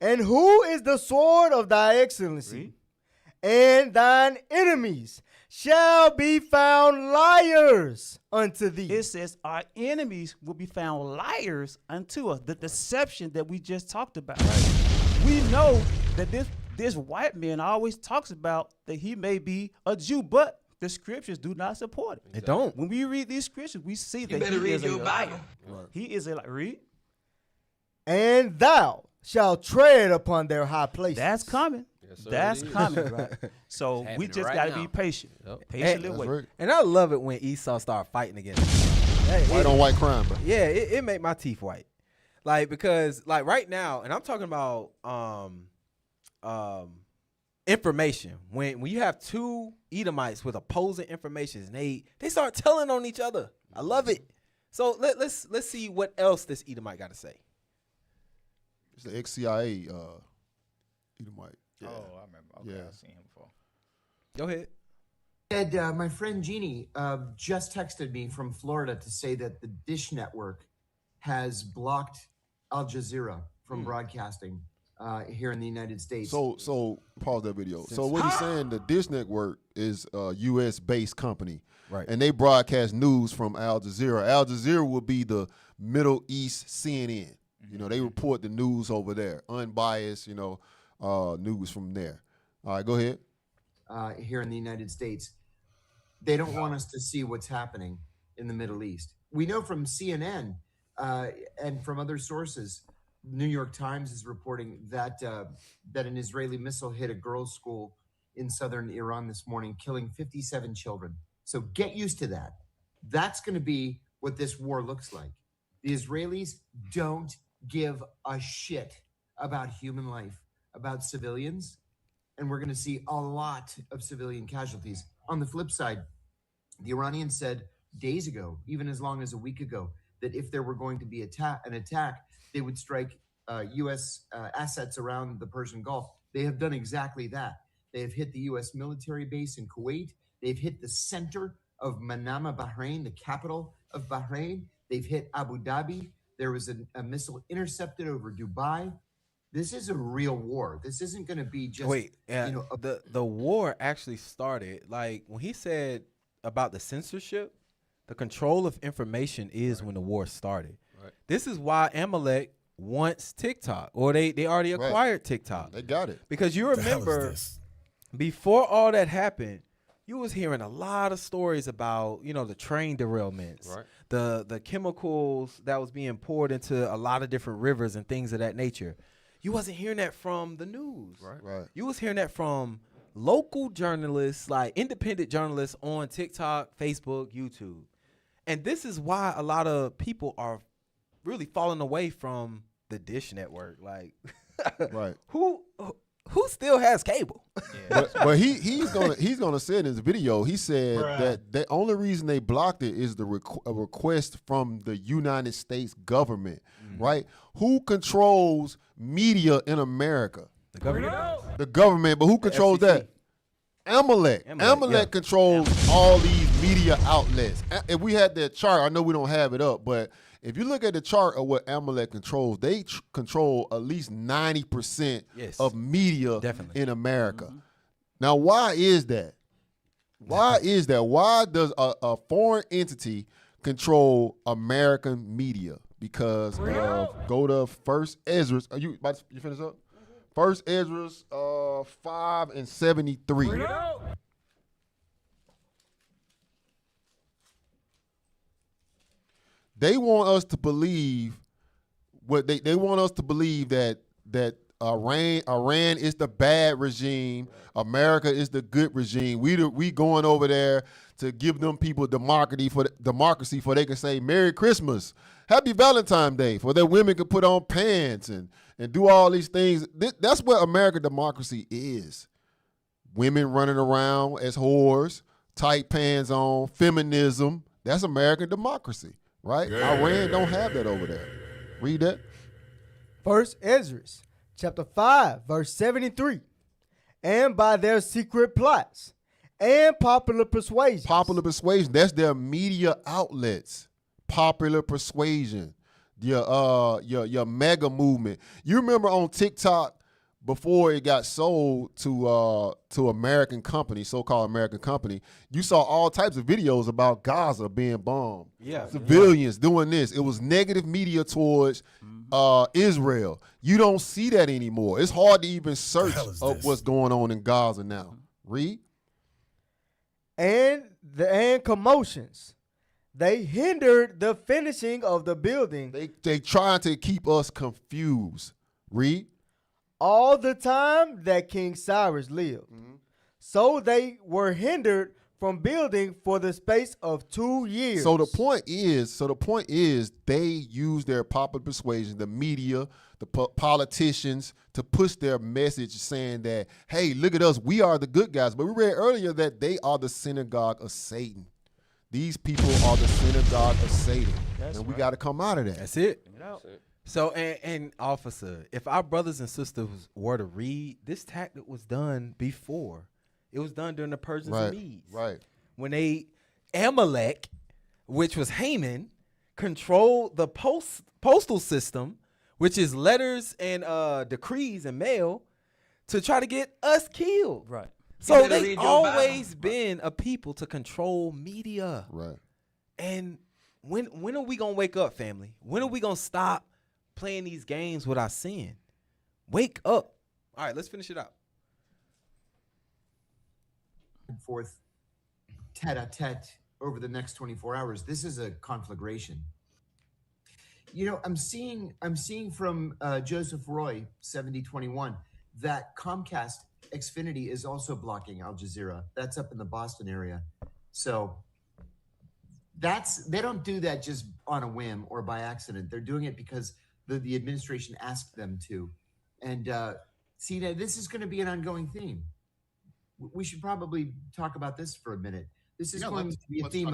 And who is the sword of thy excellency? Read. And thine enemies shall be found liars unto thee. It says our enemies will be found liars unto us. The deception that we just talked about. We know that this white man always talks about that he may be a Jew, but the scriptures do not support it. They don't. When we read these scriptures, we see that better he read is your a Bible. liar. He is a liar. Read. And thou shalt tread upon their high places. That's coming. Yes, sir, That's it is. coming, right? So It's we happening just right got to now. be patient. Yep. Patiently And- wait. Right. And I love it when Esau start fighting against him. White on white crime, bro. Yeah, it make my teeth white. Like, because like right now, and I'm talking about information. When you have two Edomites with opposing information, and they start telling on each other. I love it. So let's see what else this Edomite got to say. It's the ex-CIA Edomite. Yeah. Oh, I remember. Okay, Yeah. I've seen him before. Go ahead. Ed, my friend Jeannie just texted me from Florida to say that the Dish Network has blocked Al Jazeera from broadcasting here in the United States. So pause that video. So what he's saying, the Dish Network is a U.S. based company, right? And they broadcast news from Al Jazeera. Al Jazeera will be the Middle East CNN. You know, they report the news over there, unbiased. You know, news from there. All right, go ahead. Here in the United States, they don't want us to see what's happening in the Middle East. We know from CNN and from other sources, New York Times is reporting that that an Israeli missile hit a girls' school in southern Iran this morning, killing 57 children. So get used to that. That's going to be what this war looks like. The Israelis don't give a shit about human life, about civilians, and we're going to see a lot of civilian casualties. On the flip side, the Iranians said days ago, even as long as a week ago, that if there were going to be an attack, they would strike U.S. Assets around the Persian Gulf. They have done exactly that. They have hit the U.S. military base in Kuwait. They've hit the center of Manama, Bahrain, the capital of Bahrain. They've hit Abu Dhabi. There was a missile intercepted over Dubai. This is a real war. This isn't going to be just the war actually started like when he said about the censorship. The control of information is when the war started. Right. This is why Amalek wants TikTok, or they already acquired TikTok. They got it. Because you remember before all that happened, you was hearing a lot of stories about, the train derailments, the chemicals that was being poured into a lot of different rivers and things of that nature. You wasn't hearing that from the news. Right. You was hearing that from local journalists, like independent journalists on TikTok, Facebook, YouTube. And this is why a lot of people are really falling away from the Dish Network. Like, right. Who still has cable? Yeah. but he's gonna say in his video. He said that the only reason they blocked it is a request from the United States government, right? Who controls media in America? The government. The government, but who controls that? Amalek. Amalek controls all these media outlets. If we had that chart, I know we don't have it up, but if you look at the chart of what Amalek controls, they control at least 90% of media in America. Mm-hmm. Now, why is that? Why is that? Why does a foreign entity control American media? Because go to First Ezra. Are you finish up? First Ezra 5:73. They want us to believe they want us to believe that Iran is the bad regime, America is the good regime. We going over there to give them people democracy for they can say Merry Christmas, Happy Valentine's Day, for their women can put on pants and do all these things. That's what American democracy is. Women running around as whores, tight pants on, feminism. That's American democracy, right? Yeah. Iran don't have that over there. Read that. First Ezra, chapter 5, verse 73. And by their secret plots and popular persuasion. Popular persuasion. That's their media outlets. Popular persuasion. Your mega movement. You remember on TikTok before it got sold to American company, so-called American company, you saw all types of videos about Gaza being bombed. Yeah. Civilians doing this. It was negative media towards Israel. You don't see that anymore. It's hard to even search of what's going on in Gaza now. Read. And commotions. They hindered the finishing of the building. They trying to keep us confused. Read. All the time that King Cyrus lived. Mm-hmm. So they were hindered from building for the space of 2 years. So the point is they use their popular persuasion, the media, the politicians, to push their message saying that, hey, look at us, we are the good guys. But we read earlier that they are the synagogue of Satan. These people are the synagogue of Satan. And we got to come out of that. That's it. So, and officer, if our brothers and sisters were to read, this tactic was done before. It was done during the Persians and Medes. Right. When Amalek, which was Haman, controlled the postal system, which is letters and decrees and mail, to try to get us killed. Right. So they've always been a people to control media. Right. And when are we going to wake up, family? When are we going to stop playing these games with our sin? Wake up. All right, let's finish it out. Forth tete-a-tete over the next 24 hours. This is a conflagration. You know, I'm seeing from Joseph Roy, 7021, that Comcast Xfinity is also blocking Al Jazeera. That's up in the Boston area. So they don't do that just on a whim or by accident. They're doing it because the administration asked them to. And see, now this is going to be an ongoing theme. We should probably talk about this for a minute. This is going to be a theme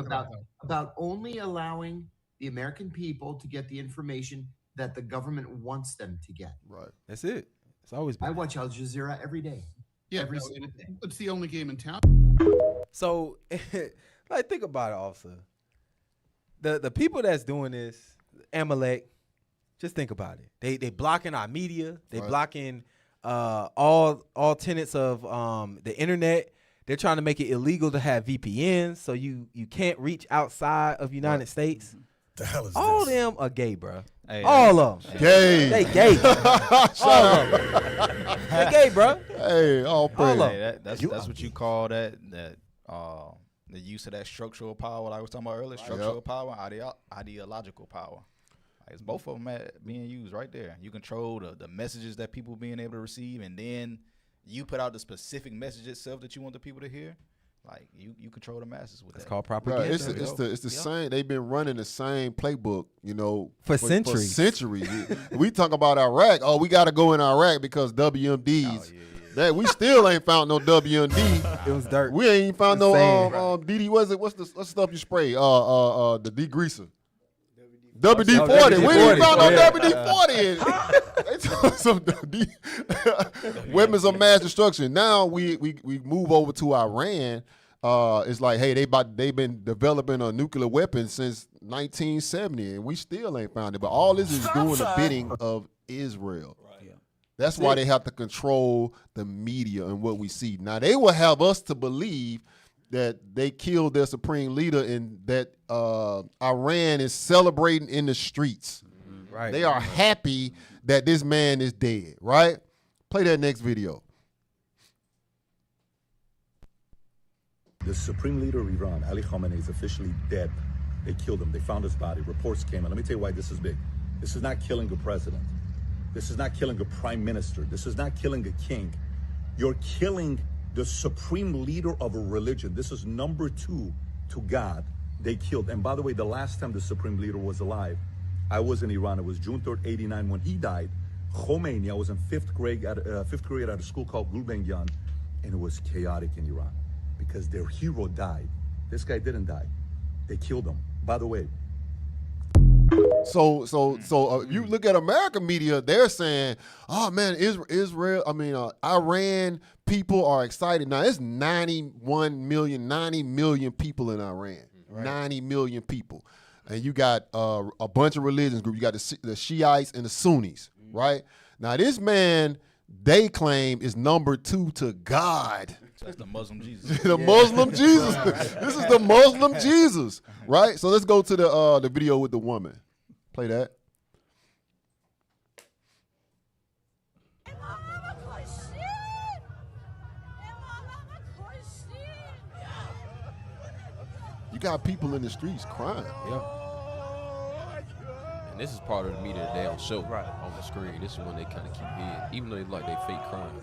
about only allowing the American people to get the information that the government wants them to get. Right. That's it. It's always been. I watch Al Jazeera every day. Yeah, every single day. it's the only game in town. So, like, think about it, officer. The people that's doing this, Amalek, just think about it. They blocking our media. They blocking all tenets of the internet. They're trying to make it illegal to have VPNs, so you can't reach outside of United States. The hell is all of them are gay, bro. Hey, all of them. Gay. They gay. All of them. They gay, bro. Hey, all praise. That's what you call that the use of that structural power, like I was talking about earlier. Structural power, ideological power. Like, it's both of them being used right there. You control the messages that people being able to receive, and then you put out the specific message itself that you want the people to hear. Like you control the masses with that. It's called propaganda. Right. It's the same. They've been running the same playbook, for centuries. For centuries. We talk about Iraq. Oh, we got to go in Iraq because WMDs. That we still ain't found no WMD. It was dirt. We ain't found no DD. What's the stuff you spray? The degreaser. WD-40. We ain't found no WD-40. They took some weapons of mass destruction. Now we move over to Iran. It's like, hey, they've been developing a nuclear weapon since 1970, and we still ain't found it. But all this is doing the bidding of Israel. That's why they have to control the media and what we see. Now, they will have us to believe that they killed their supreme leader and that Iran is celebrating in the streets. Right. They are happy that this man is dead, right? Play that next video. The supreme leader of Iran, Ali Khamenei, is officially dead. They killed him. They found his body. Reports came in. Let me tell you why this is big. This is not killing a president. This is not killing a prime minister. This is not killing a king. You're killing the supreme leader of a religion. This is number 2 to God. They killed. And by the way, the last time the supreme leader was alive, I was in Iran. It was June 3rd, 89. When he died, Khomeini, I was in fifth grade at a school called Gulbenkian, and it was chaotic in Iran because their hero died. This guy didn't die. They killed him. By the way, So you look at American media, they're saying, oh man, Iran people are excited. Now it's 90 million people in Iran. Right. 90 million people. And you got a bunch of religions groups. You got the Shiites and the Sunnis, right? Now this man, they claim, is number 2 to God. That's the Muslim Jesus. The Muslim Jesus. This is the Muslim Jesus, right? So let's go to the video with the woman. Play that. You got people in the streets crying. Yeah. And this is part of the media that they don't show on the screen. This is when they kind of keep hid, even though they look like they fake crying.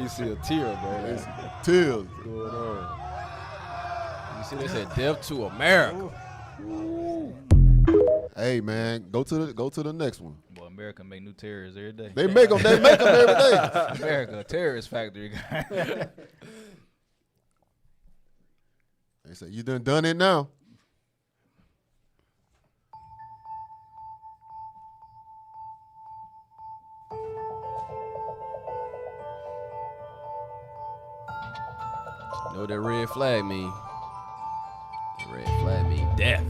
You see a tear, bro. It's tears going on. You see, they said death to America. Hey man, go to the next one. Well, America make new terrorists every day. They make them every day. America, a terrorist factory. They say you done it now. You know what that red flag mean? The red flag mean death.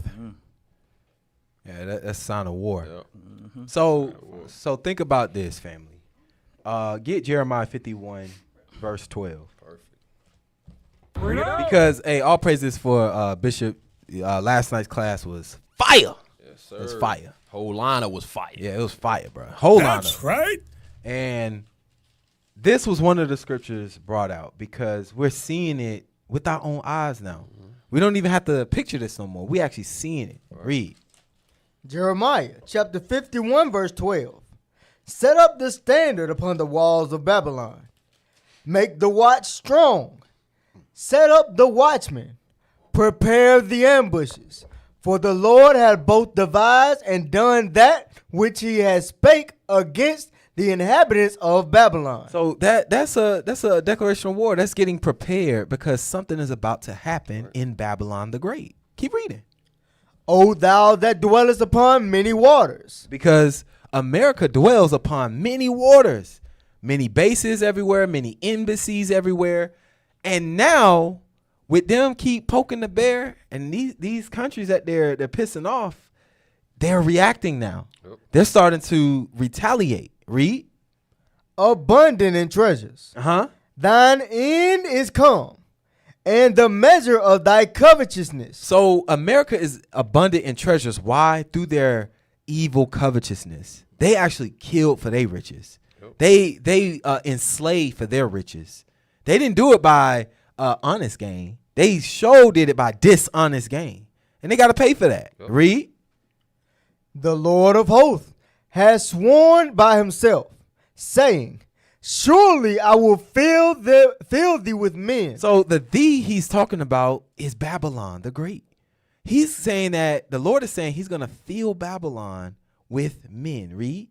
Yeah, that's a sign of war. Yep. Mm-hmm. So think about this, family. Get Jeremiah 51, verse 12. Perfect. Because, hey, all praises for Bishop. Last night's class was fire. Yes, sir. It was fire. Whole lineup was fire. Yeah, it was fire, bro. Whole lineup. That's right. And this was one of the scriptures brought out because we're seeing it with our own eyes now. Mm-hmm. We don't even have to picture this no more. We actually seeing it. Right. Read. Jeremiah chapter 51, verse 12. Set up the standard upon the walls of Babylon. Make the watch strong. Set up the watchmen. Prepare the ambushes. For the Lord hath both devised and done that which he has spake against the inhabitants of Babylon. So that's a declaration of war. That's getting prepared because something is about to happen in Babylon the Great. Keep reading. O thou that dwellest upon many waters. Because America dwells upon many waters, many bases everywhere, many embassies everywhere. And now with them keep poking the bear and these countries that they're pissing off, they're reacting now. Yep. They're starting to retaliate. Read. Abundant in treasures. Thine end is come, and the measure of thy covetousness. So America is abundant in treasures. Why? Through their evil covetousness. They actually killed for their riches. Yep. They enslaved for their riches. They didn't do it by honest gain. They did it by dishonest gain. And they got to pay for that. Yep. Read. The Lord of hosts has sworn by himself, saying, surely I will fill thee with men. So the thee he's talking about is Babylon the Great. He's saying that the Lord is saying he's going to fill Babylon with men. Read.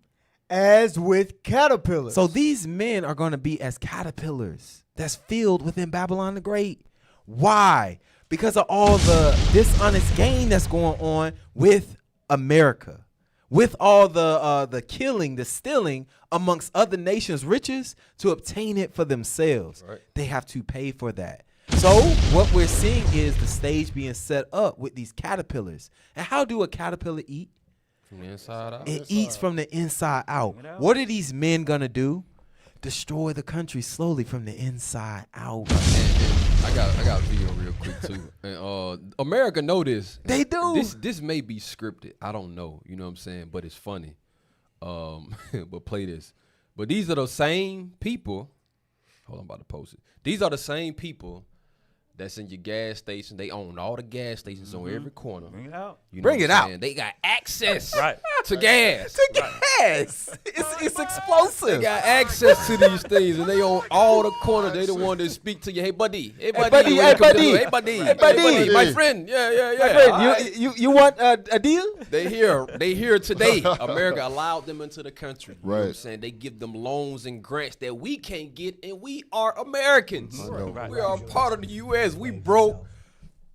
As with caterpillars. So these men are going to be as caterpillars that's filled within Babylon the Great. Why? Because of all the dishonest gain that's going on with America. With all the killing, the stealing amongst other nations' riches to obtain it for themselves. Right. They have to pay for that. So what we're seeing is the stage being set up with these caterpillars. And how do a caterpillar eat? From the inside out. It eats from the inside out. What are these men going to do? Destroy the country slowly from the inside out. I got a video real quick too. And America know this. They do. This may be scripted. I don't know. You know what I'm saying? But it's funny. But play this. But these are the same people. Hold on, I'm about to post it. These are the same people that's in your gas station. They own all the gas stations on every corner. Bring it out. You know Bring it out. They got access Right. to gas. Gas. It's explosive. They got access to these things, and they own all the corners. They the one that speak to you. Hey, buddy. Hey, buddy. buddy. Hey, buddy. Hey, buddy. Hey, buddy. My friend. Yeah. My friend, All right. you want a deal? They here today. America allowed them into the country. You know what I'm Right. saying? They give them loans and grants that we can't get, and we are Americans. Right. We are part of the U.S. We broke,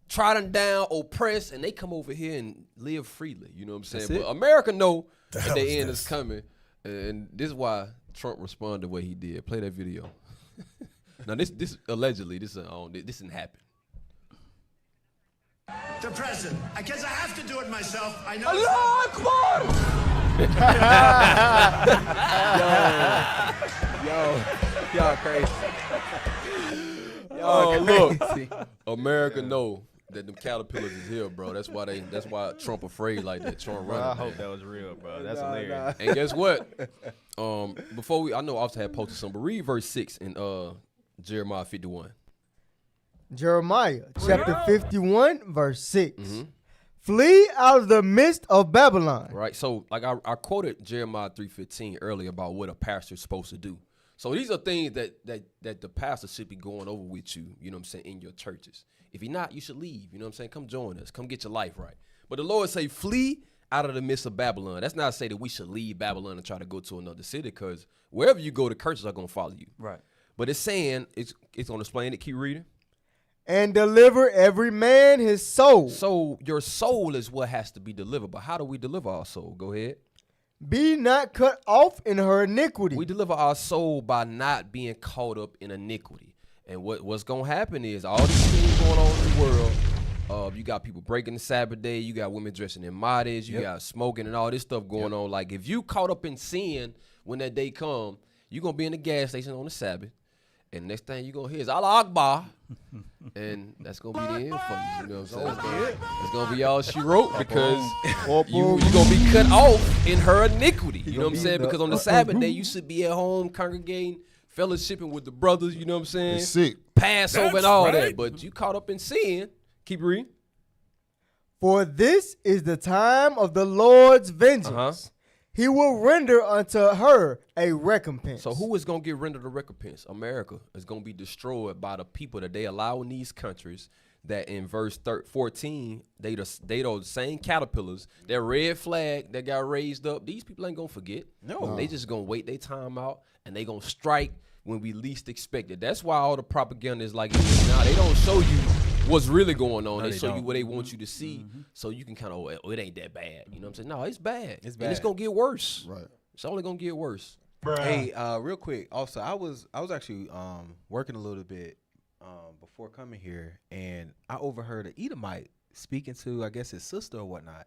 trodden down, oppressed, and they come over here and live freely. You know what I'm saying? That's But it. America know that their end is coming, and this is why Trump responded the way he did. Play that video. Now this allegedly this didn't happen. The president, because I have to do it myself. I know. Y'all crazy. Look, America know that them caterpillars is here, bro. That's why Trump afraid like that. Trump running. I hope that was real, bro. That's hilarious. And guess what? Before I know Officer had posted some, but read verse 6 in Jeremiah 51. Jeremiah chapter 51, verse 6. Flee out of the midst of Babylon. Right. So like I quoted Jeremiah 3:15 earlier about what a pastor's supposed to do. So these are things that the pastor should be going over with you, you know what I'm saying, in your churches. If you're not, you should leave. You know what I'm saying? Come join us. Come get your life right. But the Lord say, flee out of the midst of Babylon. That's not to say that we should leave Babylon and try to go to another city, because wherever you go, the curses are going to follow you. Right. But it's saying, it's going to explain it. Keep reading. And deliver every man his soul. So your soul is what has to be delivered. But how do we deliver our soul? Go ahead. Be not cut off in her iniquity. We deliver our soul by not being caught up in iniquity. And what's going to happen is all these things going on in the world. You got people breaking the Sabbath day. You got women dressing in modest. You got smoking and all this stuff going on. Like if you caught up in sin when that day come, you're going to be in the gas station on the Sabbath. And next thing you're going to hear is Allah Akbar. And that's going to be the end for you. You know what I'm saying? It's going to be all she wrote, because you're going to be cut off in her iniquity. You know what I'm saying? Because on the Sabbath day, you should be at home congregating, fellowshipping with the brothers. You know what I'm saying? It's sick. Passover and all that. But you caught up in sin. Keep reading. For this is the time of the Lord's vengeance. he will render unto her a recompense. So who is going to get rendered a recompense? America is going to be destroyed by the people that they allow in these countries that in verse 14, they the same caterpillars, that red flag that got raised up. These people ain't going to forget. No. They just going to wait their time out, and they going to strike when we least expect it. That's why all the propaganda is like it is now. They don't show you what's really going on. They show you what they want you to see, so you can kind of, it ain't that bad. You know what I'm saying? No, it's bad. It's bad. And it's going to get worse. Right. It's only going to get worse. Hey, real quick. Also, I was actually working a little bit before coming here, and I overheard an Edomite speaking to, I guess, his sister or whatnot.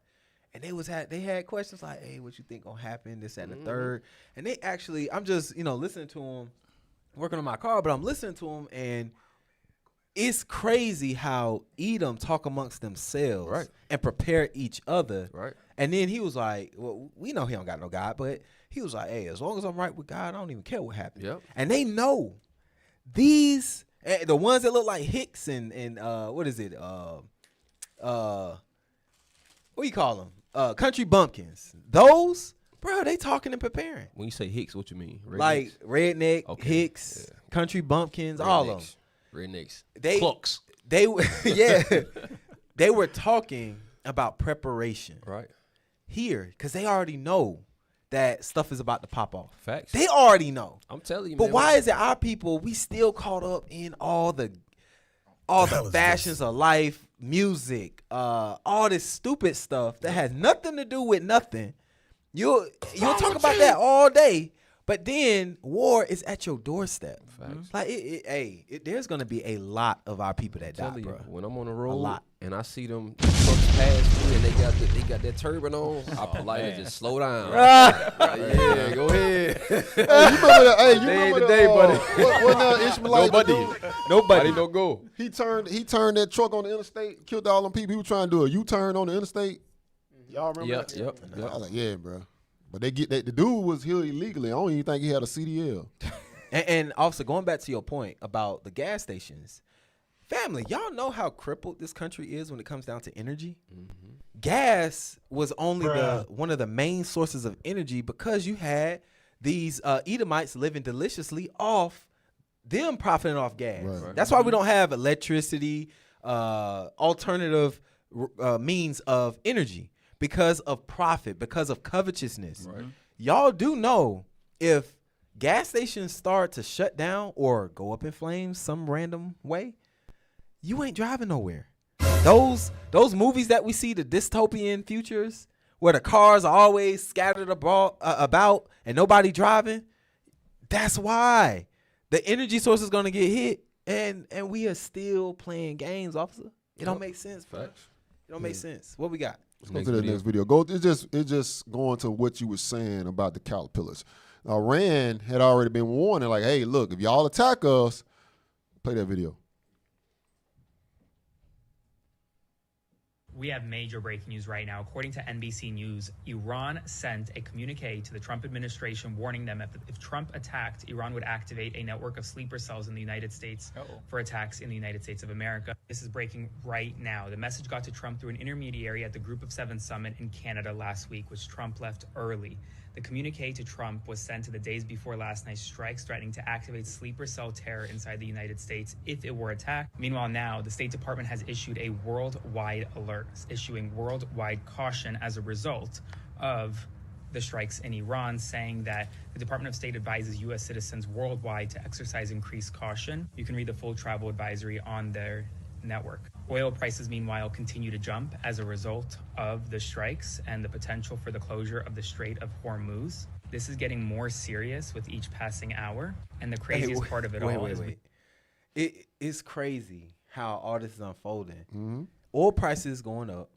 And they had questions like, "Hey, what you think gonna happen? This, that, and the third." And they actually, I'm just listening to them, working on my car, but I'm listening to them, and it's crazy how Edom talk amongst themselves and prepare each other. Right. And then he was like, "Well, we know he don't got no God, but he was like, hey, as long as I'm right with God, I don't even care what happens." Yep. And they know these the ones that look like Hicks and what is it? What do you call them? Country bumpkins. Those, bro, they talking and preparing. When you say Hicks, what you mean? Rednecks? Like redneck, Hicks, country bumpkins, all of them. Rednecks. Clucks. They they were talking about preparation. Right. Here, because they already know that stuff is about to pop off. Facts. They already know. I'm telling you, but man. why is it our people, we still caught up in all the fashions of life, music, all this stupid stuff that has nothing to do with nothing. You'll talk about that all day, but then war is at your doorstep. Facts. Like there's gonna be a lot of our people that die, bro. When I'm on the road, A lot. and I see them trucks pass me and they got that turban on, I politely just slow down. Yeah, go ahead. You remember today, buddy. What Ishmaelite Nobody no go. He turned that truck on the interstate, killed all them people. He was trying to do a U-turn on the interstate. Y'all remember that? Yep. I was like, yeah, bro. But they get that the dude was here illegally. I don't even think he had a CDL. And also going back to your point about the gas stations, family, y'all know how crippled this country is when it comes down to energy. Mm-hmm. Gas was only one of the main sources of energy because you had these Edomites living deliciously off them profiting off gas. Right. That's why we don't have electricity, alternative means of energy because of profit, because of covetousness. Right. Y'all do know if gas stations start to shut down or go up in flames some random way, you ain't driving nowhere. Those movies that we see, the dystopian futures, where the cars are always scattered about and nobody driving, that's why the energy source is going to get hit, and we are still playing games, officer. It don't make sense, bro. It don't make sense. What we got? Let's go to the next video. It's just going to what you were saying about the caterpillars. Iran had already been warning, like, hey, look, if y'all attack us, play that video. We have major breaking news right now. According to NBC News, Iran sent a communique to the Trump administration warning them if Trump attacked, Iran would activate a network of sleeper cells in the United States for attacks in the United States of America. This is breaking right now. The message got to Trump through an intermediary at the Group of Seven summit in Canada last week, which Trump left early. The communique to Trump was sent to the days before last night's strikes, threatening to activate sleeper cell terror inside the United States if it were attacked. Meanwhile, now, the State Department has issued a worldwide alert, issuing worldwide caution as a result of the strikes in Iran, saying that the Department of State advises U.S. citizens worldwide to exercise increased caution. You can read the full travel advisory on their network. Oil prices, meanwhile, continue to jump as a result of the strikes and the potential for the closure of the Strait of Hormuz. This is getting more serious with each passing hour, and the craziest part of it all is it's crazy how all this is unfolding. Mm-hmm. Oil prices going up,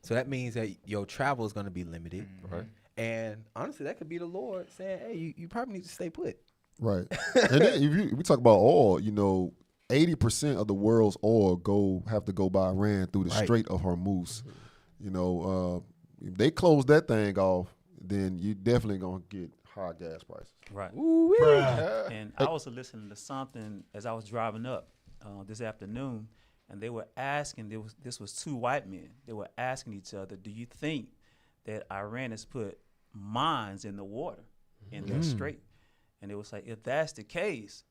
so that means that your travel is going to be limited, right? And honestly, that could be the Lord saying, "Hey, you probably need to stay put." Right. And then if we talk about oil, 80% of the world's oil have to go by Iran through the Strait of Hormuz. If they close that thing off, then you're definitely gonna get high gas prices. Right. And I was listening to something as I was driving up this afternoon, and they were asking. This was two white men. They were asking each other, "Do you think that Iran has put mines in the water in that strait. And it was like, if that's the case,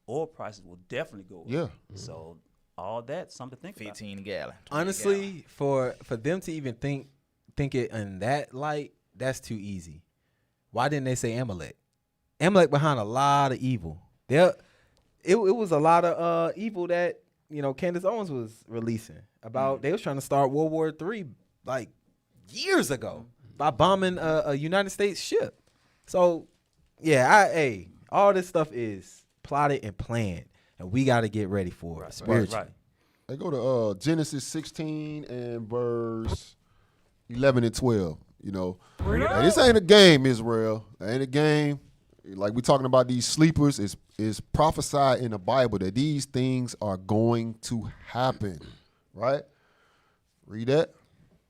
oil prices will definitely go up. Yeah. So all that, something to think 15 a gallon. Honestly, for them to even think it in that light, that's too easy. Why didn't they say Amalek? Amalek behind a lot of evil. It was a lot of evil that Candace Owens was releasing about. They was trying to start World War III like years ago by bombing a United States ship. So yeah, all this stuff is plotted and planned, and we got to get ready for it spiritually. Right. They go to Genesis 16 and verse 11 and 12. And this ain't a game, Israel. It ain't a game. Like we talking about these sleepers, is prophesied in the Bible that these things are going to happen, right? Read that.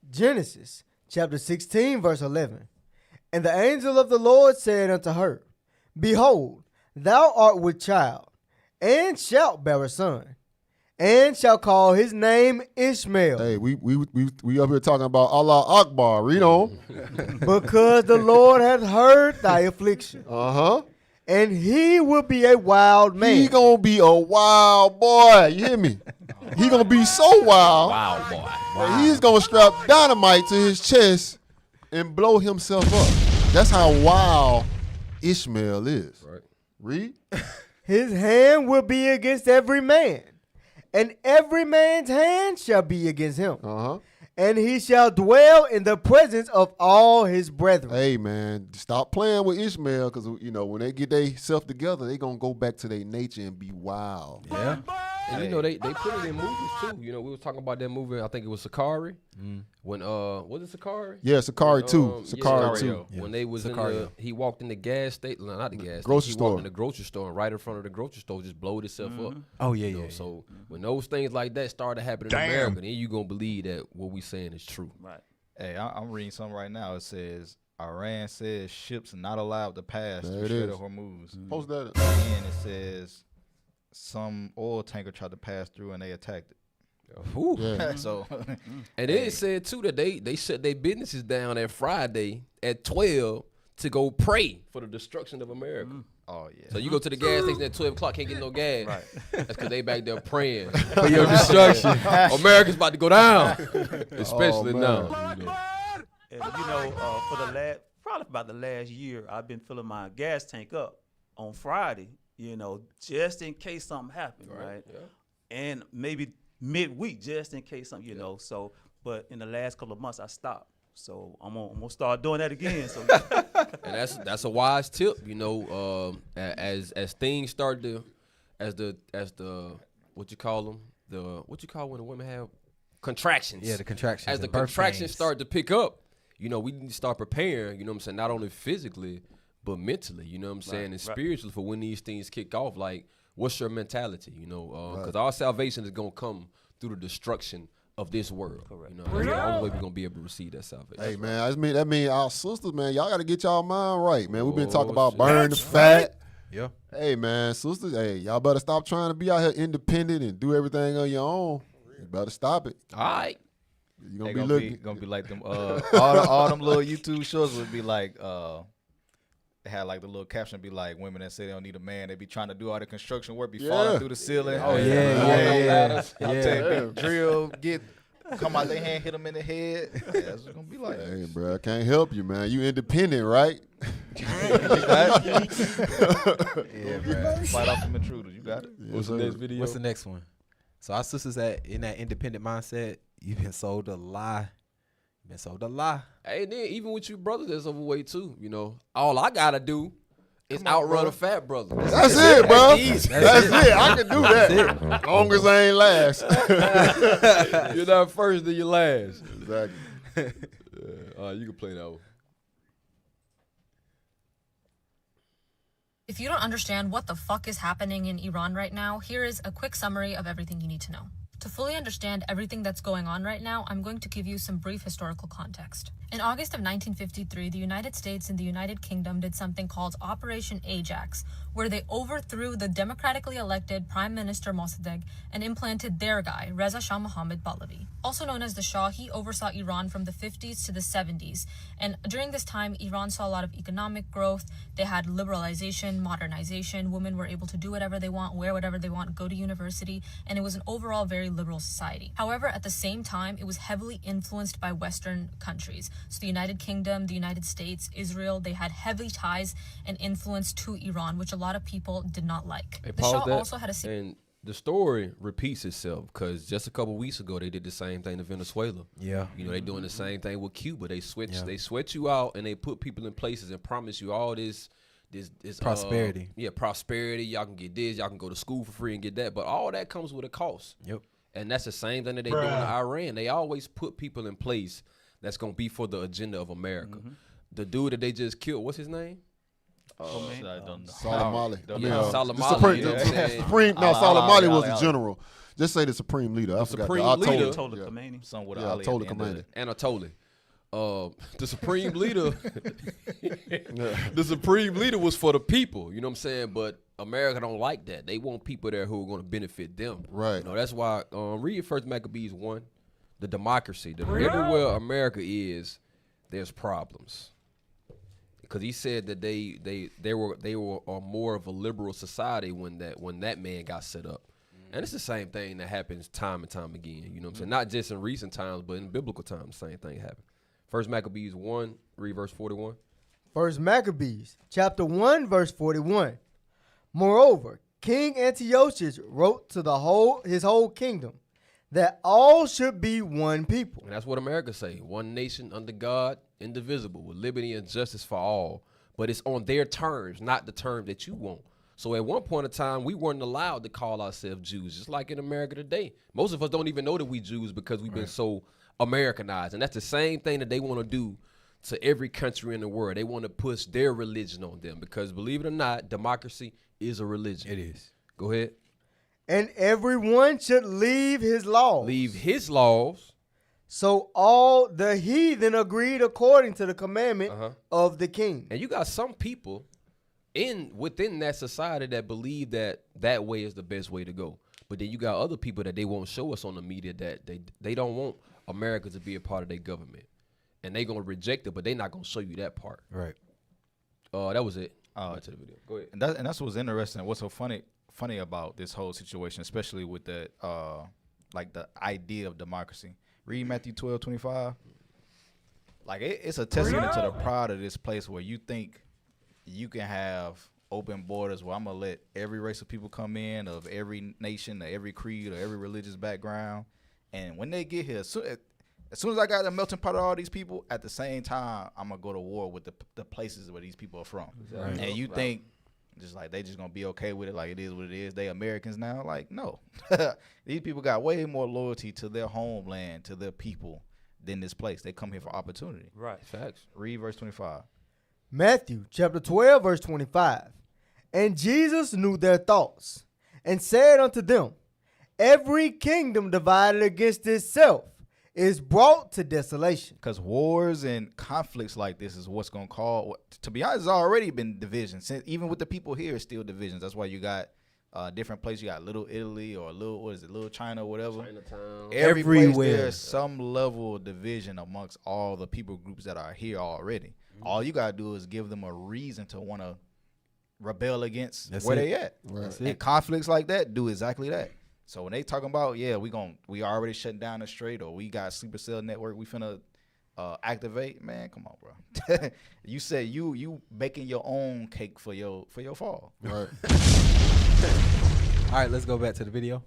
Genesis chapter 16, verse 11. And the angel of the Lord said unto her, Behold, thou art with child, and shalt bear a son, and shall call his name Ishmael. Hey, we up here talking about Allah Akbar. Read on. Because the Lord hath heard thy affliction. And he will be a wild man. He gonna be a wild boy. You hear me? He gonna be so wild. Wild boy. That he's gonna strap dynamite to his chest and blow himself up. That's how wild Ishmael is. Right. Read. His hand will be against every man, and every man's hand shall be against him. And he shall dwell in the presence of all his brethren. Hey, man, stop playing with Ishmael, because, when they get themselves together, they going to go back to their nature and be wild. Yeah. And, they put it in movies, too. We were talking about that movie, I think it was Sakari. When, was it Sakari? Yeah, Sakari 2. Sakari 2. When they was he walked in the gas station, not the gas grocery station. store. He walked in the grocery store, and right in front of the grocery store just blowed itself up. Oh, yeah. So when those things like that started happening in America, then you going to believe that what we saying is true. Right. Hey, I'm reading something right now. It says, Iran says ships not allowed to pass There through it Strait is. of Hormuz. Post that. And it says some oil tanker tried to pass through and they attacked it. Yeah. So, and then it said too that they shut their businesses down at Friday at 12 to go pray for the destruction of America. Oh yeah. So you go to the gas station at 12 o'clock, can't get no gas. Right. That's because they back there praying for your destruction. America's about to go down, especially now. And for probably about the last year, I've been filling my gas tank up on Friday. Just in case something happened, right? Yeah. And maybe midweek, just in case something, So, but in the last couple of months, I stopped. So I'm gonna start doing that again. So, and that's a wise tip, as things start to, as the what you call them, what you call when the women have contractions. Yeah, the contractions. As the contractions start to pick up, we need to start preparing. Not only physically but mentally. And spiritually for when these things kick off. Like, what's your mentality? Because our salvation is gonna come through the destruction of this world. Correct. That's the only way we're gonna be able to receive that salvation. Hey, man, that mean our sisters, man, y'all got to get y'all mind right, man. We've been talking about burning the fat. Yeah. Hey, man, sisters, y'all better stop trying to be out here independent and do everything on your own. You better stop it. All right. You're going to be gonna be like them all them little YouTube shows would be like they had like the little caption be like, women that say they don't need a man, they be trying to do all the construction work, be falling through the ceiling. Oh yeah. I'll tell you, drill, come out their hand, hit them in the head. Yeah, that's what it's gonna be like. Hey, bro, I can't help you, man. You independent, right? Yeah, man. Fight off some intruders. You got it. What's the next video? What's the next one? So our sisters in that independent mindset, you've been sold a lie. Hey, then even with you brothers that's overweight too, all I gotta do is outrun a fat brother. That's it, bro. That's it. I can do that. As long as I ain't last. You're not first, then you're last. Exactly. You can play that one. If you don't understand what the fuck is happening in Iran right now, here is a quick summary of everything you need to know. To fully understand everything that's going on right now, I'm going to give you some brief historical context. In August of 1953, the United States and the United Kingdom did something called Operation Ajax, where they overthrew the democratically elected Prime Minister Mossadegh and implanted their guy, Reza Shah Mohammad Pahlavi. Also known as the Shah, he oversaw Iran from the 50s to the 70s. And during this time, Iran saw a lot of economic growth. They had liberalization, modernization. Women were able to do whatever they want, wear whatever they want, go to university. And it was an overall very liberal society. However, at the same time, it was heavily influenced by Western countries. So the United Kingdom, the United States, Israel, they had heavy ties and influence to Iran, which a lot of people did not like. Hey, The Shah also had a and the story repeats itself because just a couple weeks ago they did the same thing to Venezuela. Yeah. You know, they doing the same thing with Cuba. They sweat you out and they put people in places and promise you all this prosperity. Prosperity. Y'all can get this, y'all can go to school for free and get that. But all that comes with a cost. Yep. And that's the same thing that they do in Iran. They always put people in place that's gonna be for the agenda of America. The dude that they just killed, what's his name? Soleimani. Soleimani. Soleimani was the general. Just say the supreme leader. I forgot. Supreme leader. Khomeini. Something with Ali. Ayatollah Khomeini. Anatoly. The supreme leader. The supreme leader was for the people. You know what I'm saying? But America don't like that. They want people there who are going to benefit them. Right. You know, that's why read First Maccabees 1. The democracy. Everywhere America is, there's problems. Because he said that they were more of a liberal society when that man got set up. And it's the same thing that happens time and time again. You know what I'm saying? Not just in recent times, but in biblical times, the same thing happened. First Maccabees 1, read verse 41. First Maccabees, chapter 1, verse 41. Moreover, King Antiochus wrote to his whole kingdom that all should be one people. And that's what America say. One nation under God, indivisible, with liberty and justice for all. But it's on their terms, not the terms that you want. So at one point in time, we weren't allowed to call ourselves Jews, just like in America today. Most of us don't even know that we Jews because we've been so Americanized. And that's the same thing that they want to do to every country in the world. They want to push their religion on them because, believe it or not, democracy is a religion. It is. Go ahead. And everyone should leave his laws. Leave his laws. So all the heathen agreed according to the commandment of the king. And you got some people within that society that believe that way is the best way to go. But then you got other people that they won't show us on the media that they don't want America to be a part of their government. And they gonna reject it, but they not gonna show you that part. Right. That was it. Back to the video. Go ahead. And that's what's interesting. What's so funny about this whole situation, especially with the like the idea of democracy. Read Matthew 12:25. Like it's a testament to the pride of this place where you think you can have open borders where I'm gonna let every race of people come in, of every nation, or every creed, or every religious background, and when they get here, as soon as I got the melting pot of all these people, at the same time I'm gonna go to war with the places where these people are from. Right. And you think just like they just gonna be okay with it, like it is what it is. They Americans now, like no, these people got way more loyalty to their homeland, to their people, than this place. They come here for opportunity. Right. Facts. Read verse 25. Matthew chapter 12, verse 25. And Jesus knew their thoughts and said unto them, every kingdom divided against itself is brought to desolation. Because wars and conflicts like this is what's going to cause, to be honest, it's already been divisions. Even with the people here, it's still divisions. That's why you got different places. You got Little Italy or Little China or whatever. Chinatown. Every place Everywhere. there's some level of division amongst all the people groups that are here already. All you got to do is give them a reason to want to rebel against where they at. Right. And conflicts like that do exactly that. So when they talking about, we already shutting down the strait, or we got sleeper cell network, we finna activate, man, come on, bro. You said you baking your own cake for your fall. Right. All right, let's go back to the video.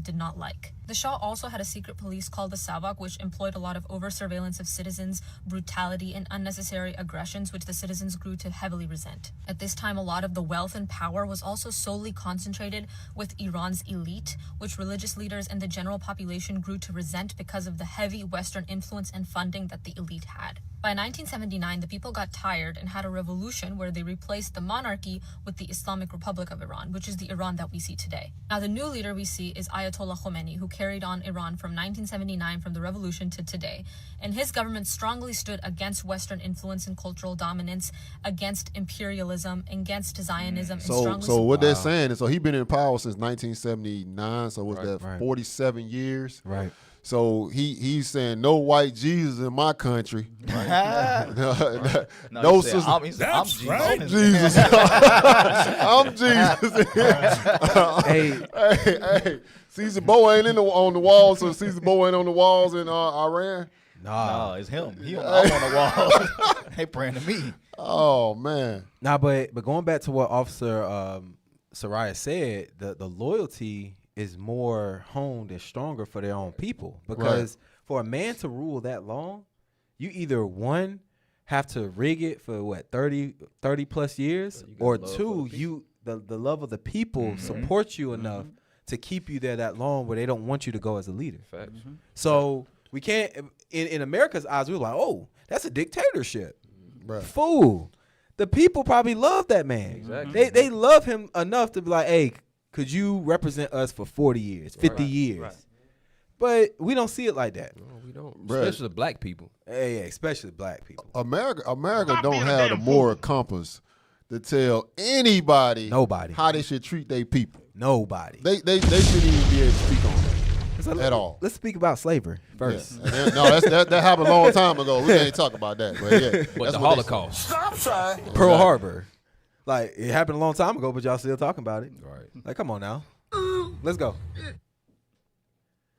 Did not like. The Shah also had a secret police called the Savak, which employed a lot of over-surveillance of citizens, brutality, and unnecessary aggressions, which the citizens grew to heavily resent. At this time, a lot of the wealth and power was also solely concentrated with Iran's elite, which religious leaders and the general population grew to resent because of the heavy Western influence and funding that the elite had. By 1979, the people got tired and had a revolution where they replaced the monarchy with the Islamic Republic of Iran, which is the Iran that we see today. Now, the new leader we see is Ayatollah Khomeini, who carried on Iran from 1979 from the revolution to today. And his government strongly stood against Western influence and cultural dominance, against imperialism, against Zionism, and strongly So what they're saying is, so he's been in power since 1979. So was that 47 years? Right. So he's saying no white Jesus in my country. Right. No, sister. I'm Jesus. I'm Jesus. I'm Jesus. hey, Caesar Bow ain't on the walls, so Caesar Bow ain't on the walls in Iran. No, it's him. I'm on the wall. They praying to me. Oh man. Nah, but going back to what Officer Soraya said, the loyalty is more honed and stronger for their own people, because for a man to rule that long, you either one have to rig it for what 30 plus years, or two, the love of the people support you enough to keep you there that long where they don't want you to go as a leader. Facts. So we can't, in America's eyes, we're like, oh, that's a dictatorship. Fool. The people probably love that man. Exactly. They love him enough to be like, hey, could you represent us for 40 years, 50 years? Right. But we don't see it like that. No, we don't. Especially black people. Yeah, especially black people. America don't have the moral compass to tell anybody how they should treat their people. Nobody. They shouldn't even be able to speak on that at all. Let's speak about slavery first. Yeah. That happened a long time ago. We can't talk about that. But yeah, but the Holocaust. Stop sign. Pearl Harbor. Like, it happened a long time ago, but y'all still talking about it. Right. Like, come on now. Let's go.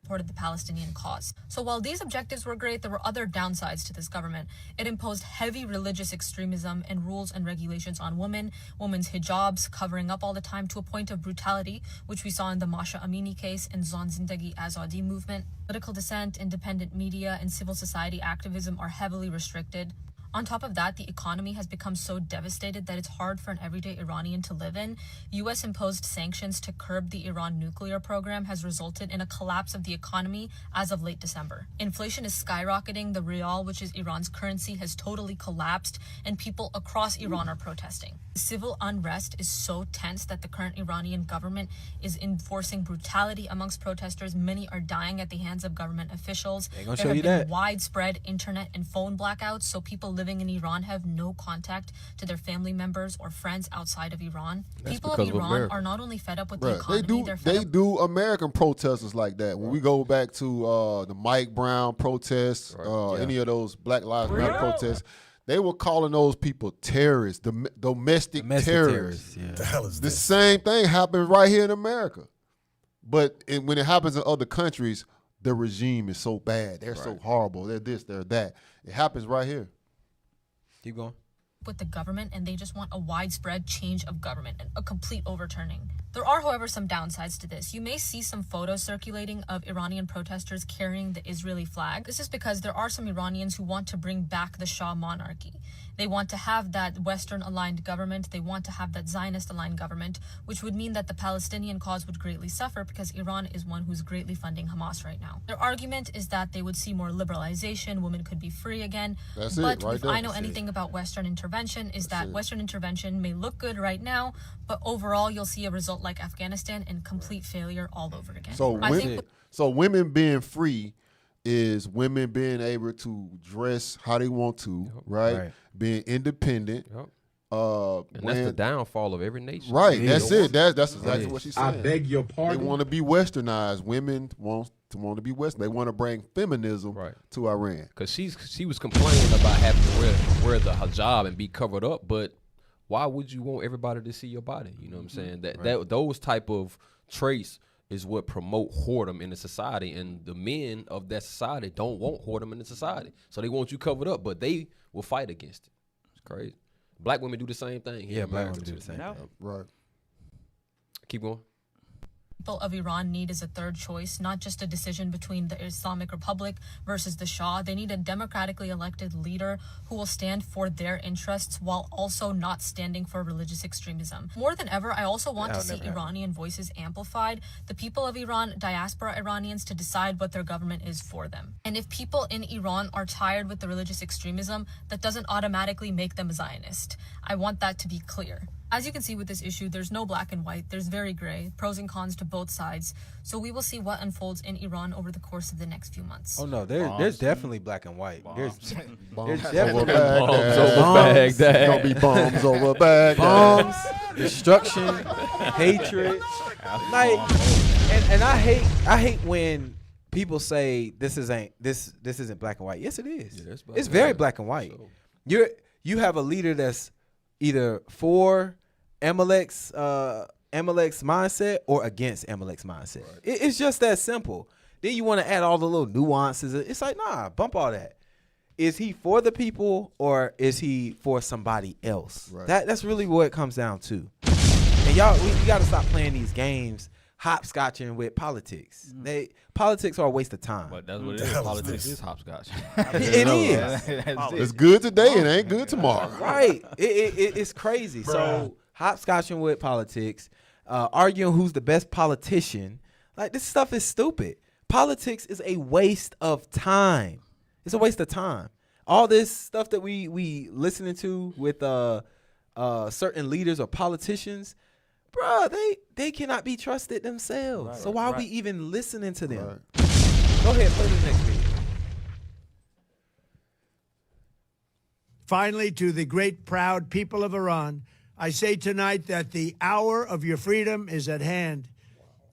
Supported the Palestinian cause. So while these objectives were great, there were other downsides to this government. It imposed heavy religious extremism and rules and regulations on women, women's hijabs, covering up all the time to a point of brutality, which we saw in the Masha Amini case and Zan Zindagi Azadi movement. Political dissent, independent media, and civil society activism are heavily restricted. On top of that, the economy has become so devastated that it's hard for an everyday Iranian to live in. U.S. imposed sanctions to curb the Iran nuclear program has resulted in a collapse of the economy as of late December. Inflation is skyrocketing. The rial, which is Iran's currency, has totally collapsed, and people across Iran are protesting. The civil unrest is so tense that the current Iranian government is enforcing brutality amongst protesters. Many are dying at the hands of government officials. There have been widespread internet and phone blackouts, so people living in Iran have no contact to their family members or friends outside of Iran. People of Iran are not only fed up with the economy, they do American protesters like that. When we go back to the Mike Brown protests, any of those Black Lives Matter protests, they were calling those people terrorists, domestic terrorists. Yeah. The hell is this? The same thing happens right here in America. But when it happens in other countries, the regime is so bad. They're so horrible. They're this, they're that. It happens right here. Keep going. With the government, and they just want a widespread change of government and a complete overturning. There are, however, some downsides to this. You may see some photos circulating of Iranian protesters carrying the Israeli flag. This is because there are some Iranians who want to bring back the Shah monarchy. They want to have that Western-aligned government. They want to have that Zionist-aligned government, which would mean that the Palestinian cause would greatly suffer because Iran is one who's greatly funding Hamas right now. Their argument is that they would see more liberalization, women could be free again. But if I know anything about Western intervention, is that Western intervention may look good right now, but overall you'll see a result like Afghanistan and complete failure all over again. So women being free is women being able to dress how they want to, right? Being independent. And that's the downfall of every nation. Right, that's it. That's exactly what she's saying. I beg your pardon. They want to be westernized. Women want to be Western. They want to bring feminism to Iran. Because she was complaining about having to wear the hijab and be covered up, but why would you want everybody to see your body? You know what I'm saying? That those type of traits is what promote whoredom in the society, and the men of that society don't want whoredom in the society, so they want you covered up, but they will fight against it. It's crazy. Black women do the same thing. Yeah, black women do the same thing. Right. Keep going. people of Iran need is a third choice, not just a decision between the Islamic Republic versus the Shah. They need a democratically elected leader who will stand for their interests while also not standing for religious extremism. More than ever, I also want to see Iranian voices amplified, the people of Iran, diaspora Iranians, to decide what their government is for them. And if people in Iran are tired with the religious extremism, that doesn't automatically make them a Zionist. I want that to be clear. As you can see with this issue, there's no black and white, there's very gray, pros and cons to both sides. So we will see what unfolds in Iran over the course of the next few months. Oh no, there's definitely black and white. There's definitely over bombs. Baghdad. Gonna be bombs over Baghdad. Bombs, destruction, hatred. Like, and I hate when people say this isn't black and white. Yes, it is. Yeah, it's very black and white. So. You have a leader that's either for Amalek's mindset or against Amalek's mindset. Right. It's just that simple. Then you want to add all the little nuances. It's like, nah, bump all that. Is he for the people or is he for somebody else? Right. That's really what it comes down to. And y'all, we got to stop playing these games, hopscotching with politics. Politics are a waste of time. But that's what it is. Politics is hopscotch. It is. It's good today. It ain't good tomorrow. Right. It's crazy. Bruh. So hopscotching with politics, arguing who's the best politician. Like, this stuff is stupid. Politics is a waste of time. It's a waste of time. All this stuff that we listening to with certain leaders or politicians, bro, they cannot be trusted themselves. Right, so why are we even listening to them? Right. Go ahead, play the next video. Finally, to the great, proud people of Iran, I say tonight that the hour of your freedom is at hand.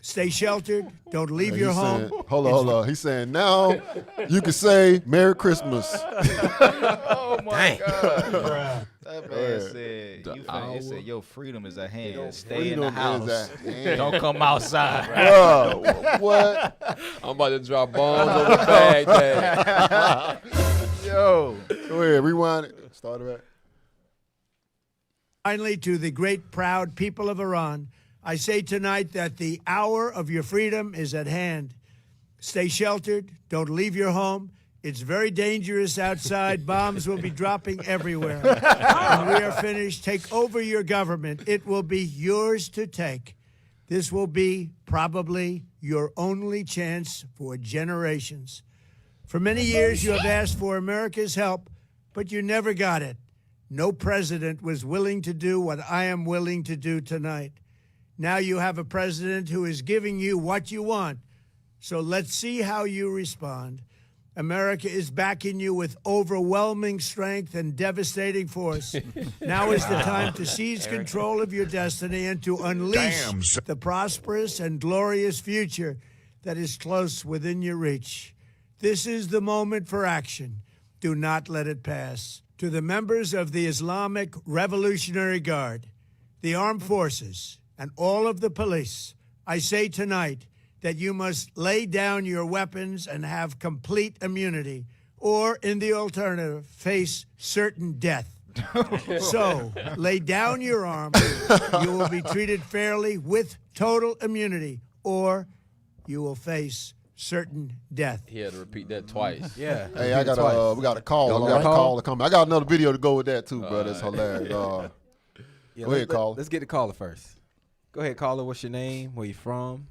Stay sheltered. Don't leave your home. Hold on. He's saying now you can say Merry Christmas. Oh, my God. That man said, your freedom is at hand. Stay in the house. Don't come outside. Bro, what? I'm about to drop bombs over Baghdad. Yo. Go ahead. Rewind it. Start it back. Finally, to the great, proud people of Iran, I say tonight that the hour of your freedom is at hand. Stay sheltered. Don't leave your home. It's very dangerous outside. Bombs will be dropping everywhere. When we are finished, take over your government. It will be yours to take. This will be probably your only chance for generations. For many years, you have asked for America's help, but you never got it. No president was willing to do what I am willing to do tonight. Now you have a president who is giving you what you want. So let's see how you respond. America is backing you with overwhelming strength and devastating force. Now is the time to seize control of your destiny and to unleash the prosperous and glorious future that is close within your reach. This is the moment for action. Do not let it pass. To the members of the Islamic Revolutionary Guard, the armed forces, and all of the police, I say tonight that you must lay down your weapons and have complete immunity, or in the alternative, face certain death. So, lay down your arms. You will be treated fairly with total immunity, or you will face certain death. He had to repeat that twice. Yeah. Hey, we got a call. We got a call to come. I got another video to go with that too, bro. That's hilarious. Go ahead, caller. Let's get the caller first. Go ahead, caller. What's your name? Where you from?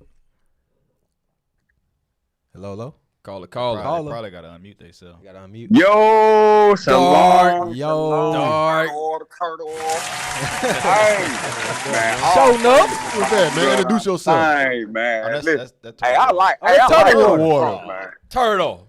Hello? Caller. Probably got to unmute themselves. You got to unmute. Yo, Dark. Dark. Hey, man. Showing up. What's that, man? Introduce yourself. Hey, man. That's Hey, I like Turtle Donald water. Trump, man.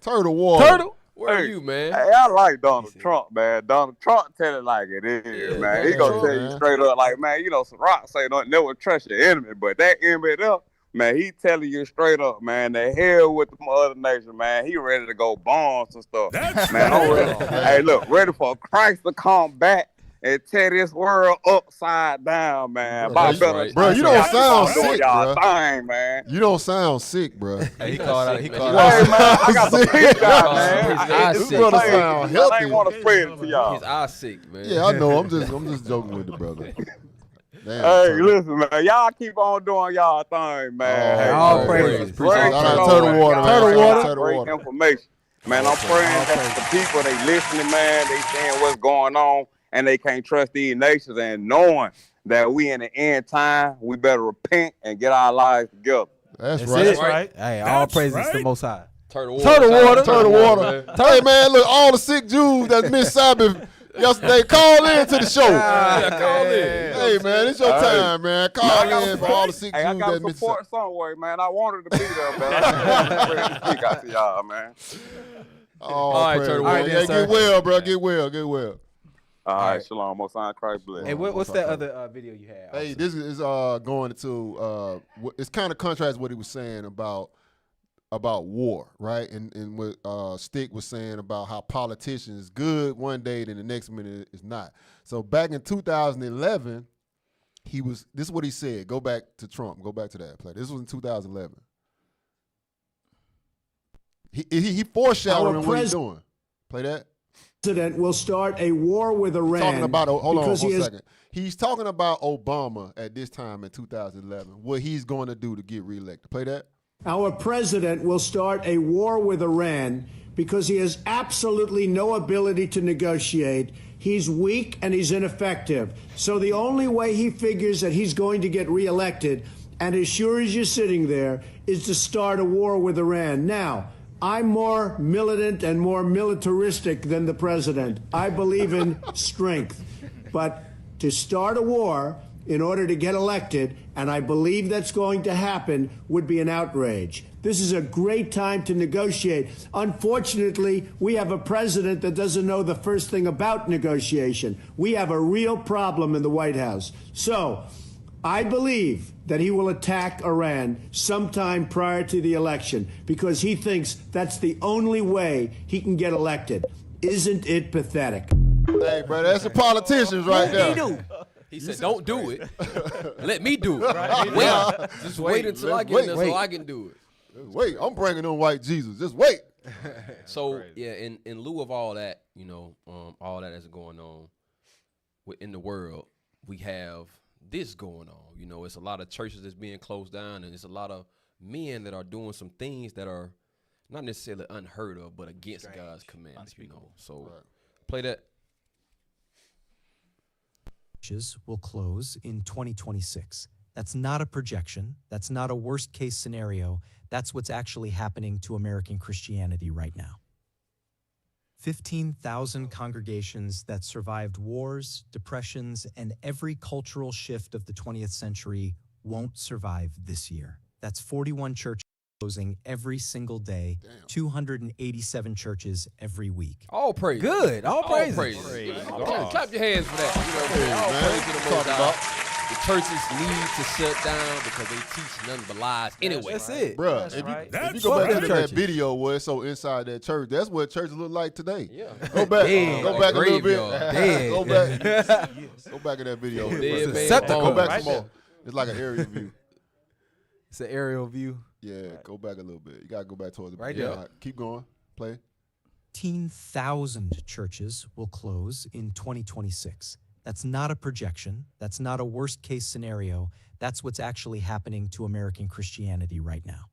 Turtle water. Turtle? Where are you, man? Hey, I like Donald Trump, man. Donald Trump tell it like it is, man. He gonna tell you straight up, like, man, you know, some rock say don't never trust your enemy, but that enemy there, man, he telling you straight up, man, the hell with the other nation, man. He ready to go bombs and stuff. Man, I'm ready. Hey, look, ready for Christ to come back and tear this world upside down, man. Bro, you don't sound sick, bro. Thing, man. You don't sound sick, bro. Hey, he called out. Hey, man, I got the pink eye, man. This brother sound healthy. I ain't want to spread it to y'all. His eye sick, man. Yeah, I know. I'm just joking with the brother. Hey, listen, man. Y'all keep on doing y'all thing, man. Hey, all praises. Great Turtle water, man. Great information. Man, I'm praying that the people, they listening, man, they saying what's going on, and they can't trust these nations, and knowing that we in the end time, we better repent and get our lives together. That's right. Hey, all praises to the Most High. Turtle water. Hey, man, look, all the sick Jews that missed Sabbath yesterday, call in to the show. Call in. Hey, man, it's your time, man. Call in for all the sick Jews I got that to missed support some way, man. I wanted to be there, man. I'm ready to speak out to y'all, man. All right, praise, Turtle man. water. Yeah, get well, bro. Get well. All right, shalom. Most high Christ bless. Hey, what's that other video you had? Hey, this is going to it's kind of contrasts what he was saying about war, right? And what Stick was saying about how politicians is good one day, then the next minute is not. So back in 2011, this is what he said. Go back to Trump. Go back to that play. This was in 2011. He foreshadowing what he's doing. Play that. President will start a war with Iran. Talking about hold on 1 second. He's talking about Obama at this time in 2011. What he's going to do to get reelected. Play that. Our president will start a war with Iran because he has absolutely no ability to negotiate. He's weak and he's ineffective. So the only way he figures that he's going to get reelected, and as sure as you're sitting there, is to start a war with Iran. Now, I'm more militant and more militaristic than the president. I believe in strength. But to start a war in order to get elected, and I believe that's going to happen, would be an outrage. This is a great time to negotiate. Unfortunately, we have a president that doesn't know the first thing about negotiation. We have a real problem in the White House. So I believe that he will attack Iran sometime prior to the election because he thinks that's the only way he can get elected. Isn't it pathetic? Hey, bro, that's the politicians right there. He said, don't do it. Let me do it. Wait. Just wait until I get there so I can do it. Wait, I'm bringing in white Jesus. Just wait. So, yeah, in lieu of all that, all that is going on in the world, we have this going on. It's a lot of churches that's being closed down, and it's a lot of men that are doing some things that are not necessarily unheard of, but against God's commands. So play that. Will close in 2026. That's not a projection. That's not a worst case scenario. That's what's actually happening to American Christianity right now. 15,000 congregations that survived wars, depressions, and every cultural shift of the 20th century won't survive this year. That's 41 churches closing every single day, 287 churches every week. All praise. Good. All praises. Clap your hands for that. All praise to the Most High. The churches need to shut down because they teach nothing but lies anyway. That's it. Bruh, if you go back to that video where it's so inside that church, that's what churches look like today. Yeah. Go back a little bit. Go back in that video. Go back some more. It's like an aerial view. It's an aerial view. Yeah, go back a little bit. You got to go back towards the right there. Right, keep going. Play. 15,000 churches will close in 2026. That's not a projection. That's not a worst case scenario. That's what's actually happening to American Christianity right now.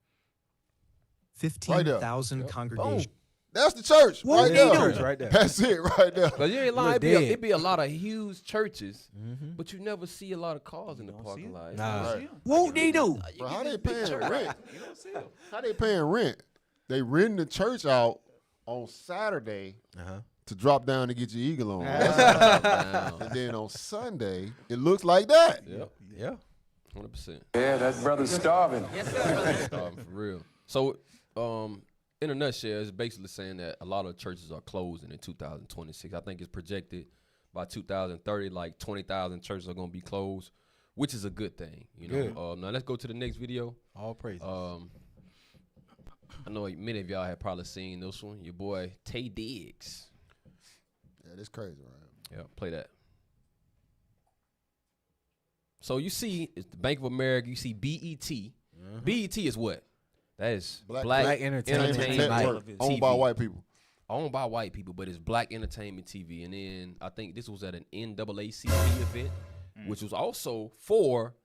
15,000 congregations. Boom. That's the church. What right there. That's it right there. But you ain't lying. It'd be a lot of huge churches, but you never see a lot of cars in the parking lot. Nah. Won't they do? Bro, how they paying rent? How they paying rent? They renting the church out on Saturday to drop down to get your eagle on. And then on Sunday, it looks like that. Yeah. 100%. Yeah, that brother's starving. Starving for real. So, in a nutshell, it's basically saying that a lot of churches are closing in 2026. I think it's projected by 2030, like 20,000 churches are going to be closed, which is a good thing. Now let's go to the next video. All praise. I know many of y'all have probably seen this one. Your boy Tay Diggs. Yeah, that's crazy, right? Yeah, play that. So you see, it's the Bank of America. You see BET. BET is what? That is Black Entertainment TV. Owned by white people. Owned by white people, but it's Black Entertainment TV. And then I think this was at an NAACP event. which was also for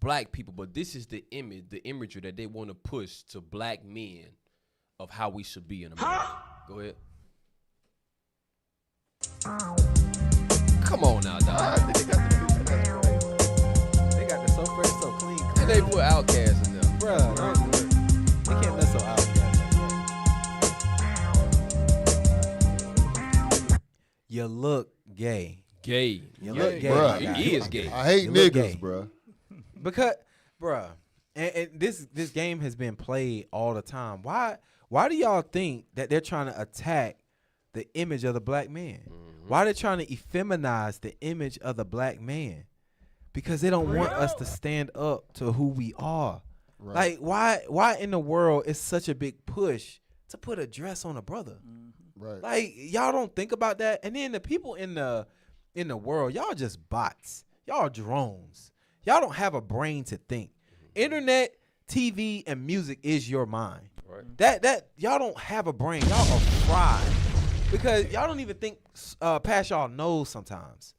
black people. But this is the imagery that they want to push to black men of how we should be in America. Go ahead. Come on now, dog. They got the so fresh, so clean. And they put Outkast in there. Bruh, they can't mess up Outkast. You look gay. Gay. You look gay. Bruh. He is gay. I hate You look niggas, gay. bruh. Because, bruh, and this game has been played all the time. Why do y'all think that they're trying to attack the image of the black man? Why they trying to effeminize the image of the black man? Because they don't want us to stand up to who we are. Right. Like, why in the world is such a big push to put a dress on a brother? Right. Like, y'all don't think about that. And then the people in the world, y'all just bots. Y'all drones. Y'all don't have a brain to think. Internet, TV, and music is your mind. Right. That y'all don't have a brain. Y'all are fried. Because y'all don't even think past y'all nose sometimes.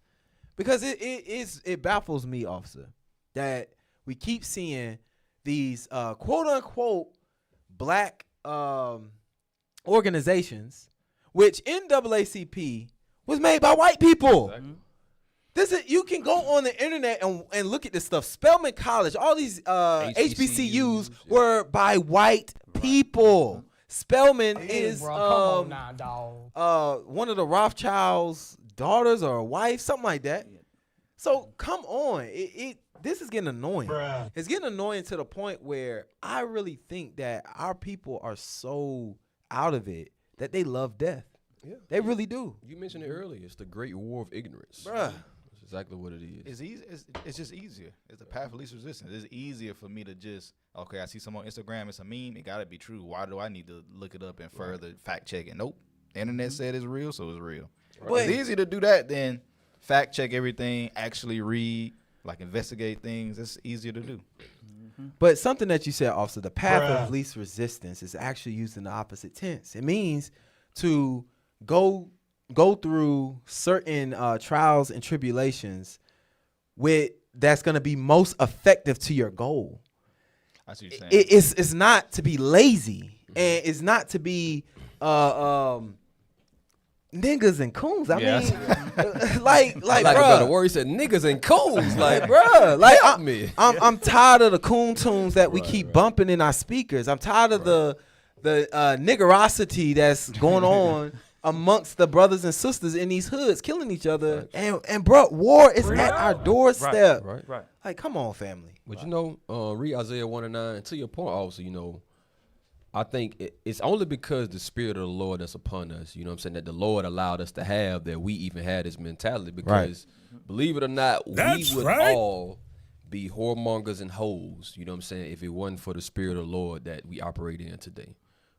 Because it baffles me, officer, that we keep seeing these quote unquote black organizations, which NAACP was made by white people. Exactly. You can go on the internet and look at this stuff. Spelman College, all these HBCUs were by white people. Spelman is Come on now, dog. one of the Rothschilds' daughters or a wife, something like that. So come on, this is getting annoying. Bruh. It's getting annoying to the point where I really think that our people are so out of it that they love death. Yeah, they really do. You mentioned it earlier. It's the great war of ignorance, bruh. That's exactly what it is. It's easy. It's just easier. It's the path of least resistance. It's easier for me to just, okay, I see someone on Instagram, it's a meme, it gotta be true. Why do I need to look it up and further fact check it? Nope. The internet said it's real, so it's real. Right. It's easier to do that than fact check everything, actually read, like investigate things. It's easier to do. But something that you said, officer, the path Bruh. of least resistance is actually used in the opposite tense. It means to go through certain trials and tribulations that's going to be most effective to your goal. I see what you're saying. It's not to be lazy, and it's not to be niggas and coons. I mean, like, a better word. He said niggas and coons. Like, bruh, like help me. I'm tired of the coon tunes that we keep bumping in our speakers. I'm tired of the niggerosity that's going on amongst the brothers and sisters in these hoods, killing each other. And bro, war is at our doorstep. Right. Like, come on, family. But read Isaiah 1:9. And to your point, also, I think it's only because the spirit of the Lord that's upon us, you know what I'm saying, that the Lord allowed us to have, that we even had this mentality. Because believe it or not, we would all be whoremongers and hoes, you know what I'm saying, if it wasn't for the spirit of the Lord that we operate in today.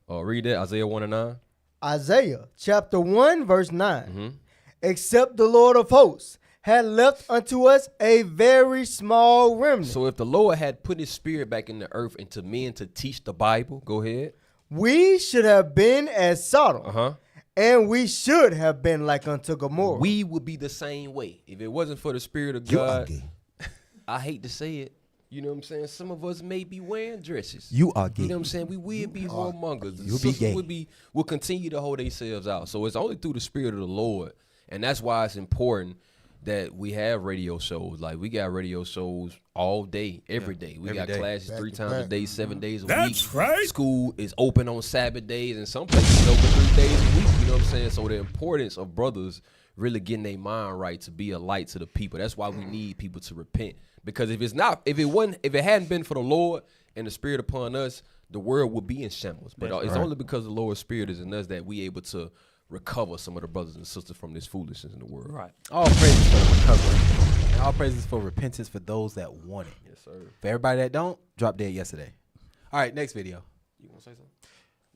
Read that, Isaiah 1:9. Isaiah chapter 1 verse 9. Except the Lord of hosts had left unto us a very small remnant. So if the Lord had put his spirit back in the earth into men to teach the Bible, go ahead. We should have been as Sodom. And we should have been like unto Gomorrah. We would be the same way. If it wasn't for the spirit of God, I hate to say it, you know what I'm saying, some of us may be wearing dresses. You are gay. You know what I'm saying? We would be whoremongers. You'll be gay. Will continue to hold themselves out. So it's only through the spirit of the Lord. And that's why it's important that we have radio shows. Like, we got radio shows all day, every day. We got classes back 3 times a day, 7 days a week. That's right. School is open on Sabbath days, and some places open 3 days a week. You know what I'm saying? So the importance of brothers really getting their mind right to be a light to the people. That's why we need people to repent. Because if it hadn't been for the Lord and the spirit upon us, the world would be in shambles. But it's only because the Lord's spirit is in us that we able to recover some of the brothers and sisters from this foolishness in the world. Right. All praises for the recovery. And all praises for repentance for those that want it. Yes, sir. For everybody that don't, drop dead yesterday. All right, next video. You want to say something?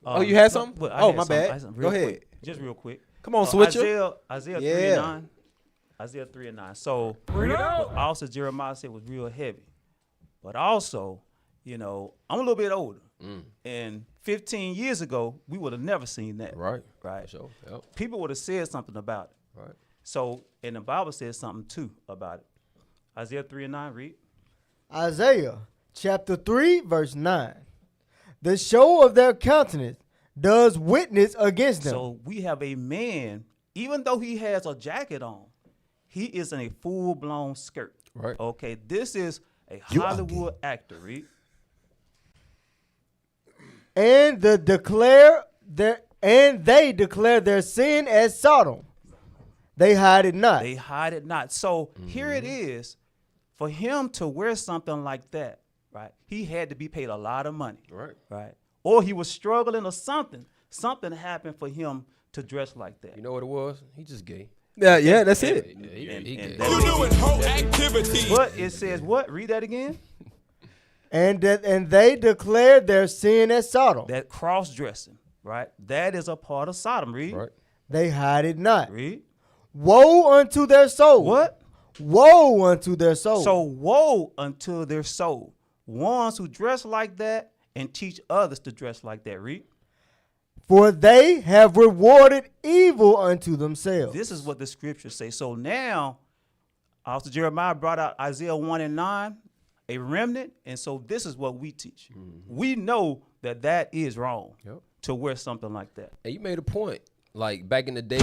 Oh, you had something? Well, Oh, my bad. Go ahead. Just real quick. Come on, switcher. Isaiah 3:9. Isaiah 3:9. So what also Jeremiah said was real heavy. But also, I'm a little bit older. And 15 years ago, we would have never seen that. Right. So yep. People would have said something about it. Right. So, and the Bible says something too about it. Isaiah 3:9, read. Isaiah chapter 3, verse 9. The show of their countenance does witness against them. So we have a man, even though he has a jacket on, he is in a full-blown skirt. Right. Okay, this is a Hollywood actor, read. And they declare their sin as Sodom. They hide it not. They hide it not. So here it is. For him to wear something like that, right, he had to be paid a lot of money. Right. Or he was struggling or something. Something happened for him to dress like that. You know what it was? He just gay. Yeah, that's it. He gay. You doing whole activity. But it says what? Read that again. And they declared their sin as Sodom. That cross-dressing, right? That is a part of Sodom. Read. Right. They hide it not. Read. Woe unto their soul. What? Woe unto their soul. So woe unto their soul. Ones who dress like that and teach others to dress like that. Read. For they have rewarded evil unto themselves. This is what the scriptures say. So now, Pastor Jeremiah brought out Isaiah 1:9, a remnant. And so this is what we teach. We know that that is wrong to wear something like that. And you made a point. Like back in the day,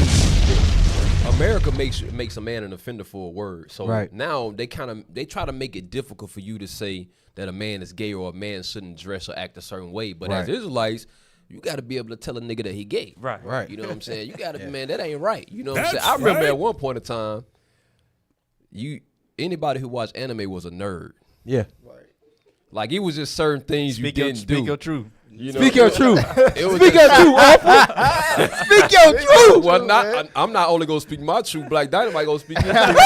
America makes a man an offender for a word. So now they try to make it difficult for you to say that a man is gay or a man shouldn't dress or act a certain way. But as Israelites, you got to be able to tell a nigga that he gay. Right. You know what I'm saying? You got to, man, that ain't right. You know what I'm saying? I remember at one point in time, anybody who watched anime was a nerd. Yeah. Like it was just certain things you didn't do. Speak your truth. You know, Speak your truth. Speak your truth, Alfred. Speak your truth. Well, I'm not only gonna speak my truth. Black Dynamite gonna speak his truth.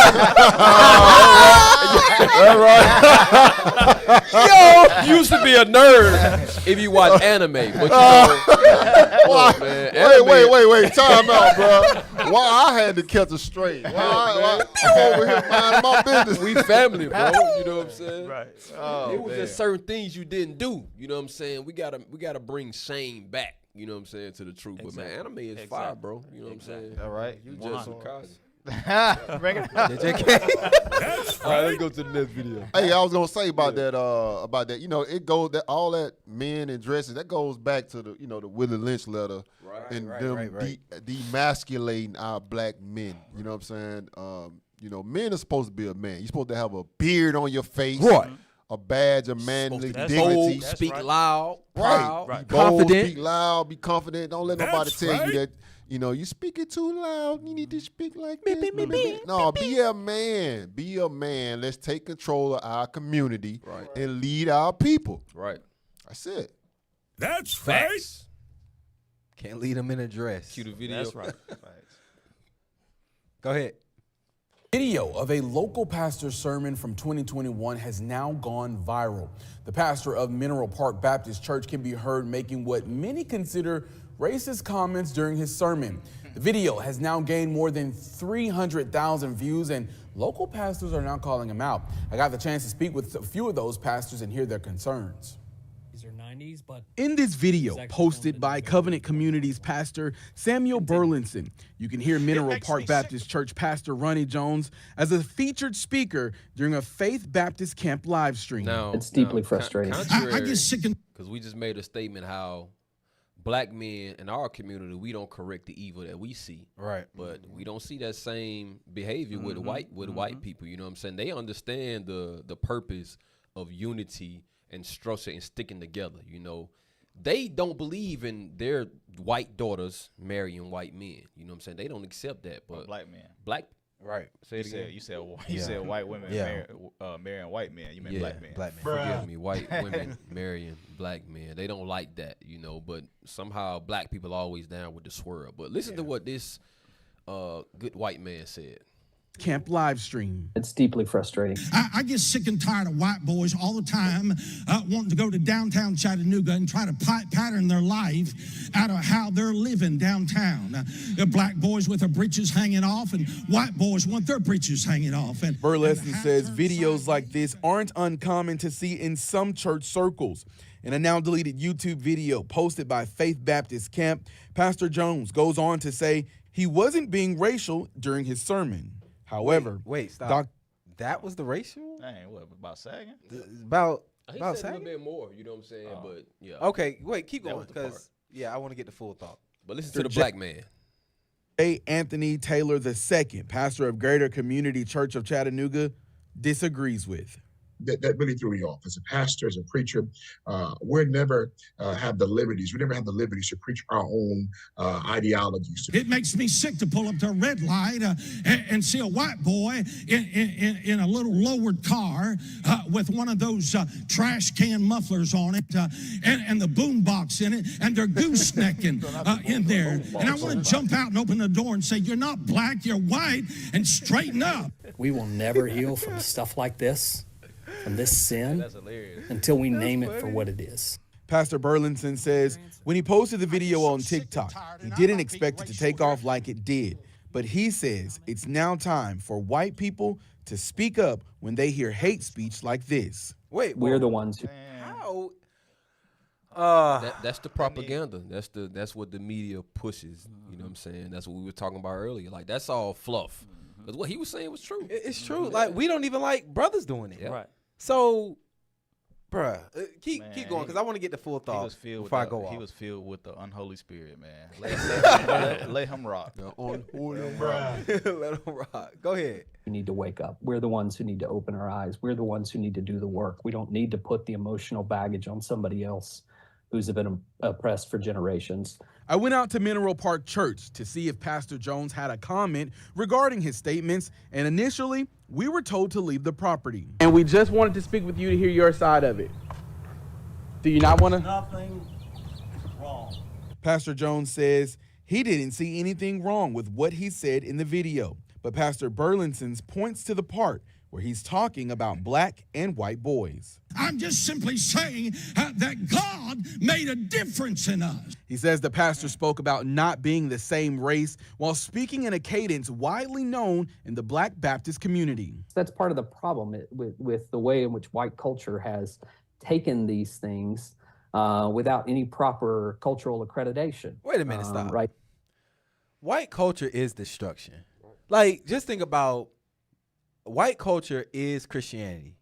Yo, you used to be a nerd if you watch anime, but you know, look, man, Wait, time out, bro. Why I had to catch a straight? Why I'm over here minding my business? We family, bro. You know what I'm saying? Right. It was just certain things you didn't do. You know what I'm saying? We gotta bring shame back. You know what I'm saying, to the truth. But man, anime is fire, bro. You know what I'm saying? All right. You just some cousin. Bring it up. All right, let's go to the next video. Hey, I was gonna say about that. You know, it goes that all that men and dresses that goes back to the the Willie Lynch letter and them demasculating our black men. You know what I'm saying? Men are supposed to be a man. You're supposed to have a beard on your face. Right. A badge of manly dignity. Bold, speak loud, proud, Be bold, confident. speak loud, be confident. Don't let nobody tell you that, you speaking too loud. You need to speak like this. No, be a man. Be a man. Let's take control of our community and lead our people. Right. That's it. That's Facts. Can't lead them in a dress. Cue the video. That's right. Go ahead. Video of a local pastor's sermon from 2021 has now gone viral. The pastor of Mineral Park Baptist Church can be heard making what many consider racist comments during his sermon. The video has now gained more than 300,000 views, and local pastors are now calling him out. I got the chance to speak with a few of those pastors and hear their concerns. In this video posted by Covenant Communities pastor Samuel Burlinson, you can hear Mineral Park Baptist Church pastor Ronnie Jones as a featured speaker during a Faith Baptist camp live stream. No, it's deeply frustrating. I get sick because we just made a statement how black men in our community, we don't correct the evil that we see. Right. But we don't see that same behavior with white people. You know what I'm saying? They understand the purpose of unity and structure and sticking together. They don't believe in their white daughters marrying white men. You know what I'm saying? They don't accept that. But black men. Right. Say it again. You said white women marrying white men. You meant black men. Black men. Forgive me. White women marrying black men. They don't like that, but somehow black people are always down with the swirl. But listen to what this good white man said. Camp live stream. It's deeply frustrating. I get sick and tired of white boys all the time wanting to go to downtown Chattanooga and try to pattern their life out of how they're living downtown. Black boys with their breeches hanging off, and white boys want their breeches hanging off. And Burleson says videos like this aren't uncommon to see in some church circles. In a now deleted YouTube video posted by Faith Baptist Camp, Pastor Jones goes on to say he wasn't being racial during his sermon. However, wait, stop. That was the racial? Dang, what about sagging? About He about said a sagging? little bit more, you know what I'm saying? But yeah. Okay, wait, keep That going was the part. because I want to get the full thought. But listen So to the black man. A. Anthony Taylor II, pastor of Greater Community Church of Chattanooga, disagrees with. That really threw me off. As a pastor, as a preacher, we never have the liberties. We never have the liberties to preach our own ideologies. It makes me sick to pull up to a red light and see a white boy in a little lowered car with one of those trash can mufflers on it and the boom box in it, and they're goosenecking in there. And I want to jump out and open the door and say, you're not black, you're white, and straighten up. We will never heal from stuff like this, from this sin, until we name it for what it is. Pastor Burlinson says when he posted the video on TikTok, he didn't expect it to take off like it did. But he says it's now time for white people to speak up when they hear hate speech like this. Wait, we're the ones who... How? That's the propaganda. That's what the media pushes. You know what I'm saying? That's what we were talking about earlier. Like, that's all fluff. Because what he was saying was true. It's true. Like, we don't even like brothers doing it. Yeah. Right. So, bruh, keep going because I want to get the full thought He was filled before I with go the, off. He was filled with the unholy spirit, man. Let him rock. Let him rock. Go ahead. We need to wake up. We're the ones who need to open our eyes. We're the ones who need to do the work. We don't need to put the emotional baggage on somebody else who's been oppressed for generations. I went out to Mineral Park Church to see if Pastor Jones had a comment regarding his statements, and initially, we were told to leave the property. And we just wanted to speak with you to hear your side of it. Do you not want to? Nothing wrong. Pastor Jones says he didn't see anything wrong with what he said in the video, but Pastor Burlinson points to the part where he's talking about black and white boys. I'm just simply saying that God made a difference in us. He says the pastor spoke about not being the same race while speaking in a cadence widely known in the Black Baptist community. That's part of the problem with the way in which white culture has taken these things without any proper cultural accreditation. Wait a minute, stop. Right. White culture is destruction. Like, just think about white culture is Christianity.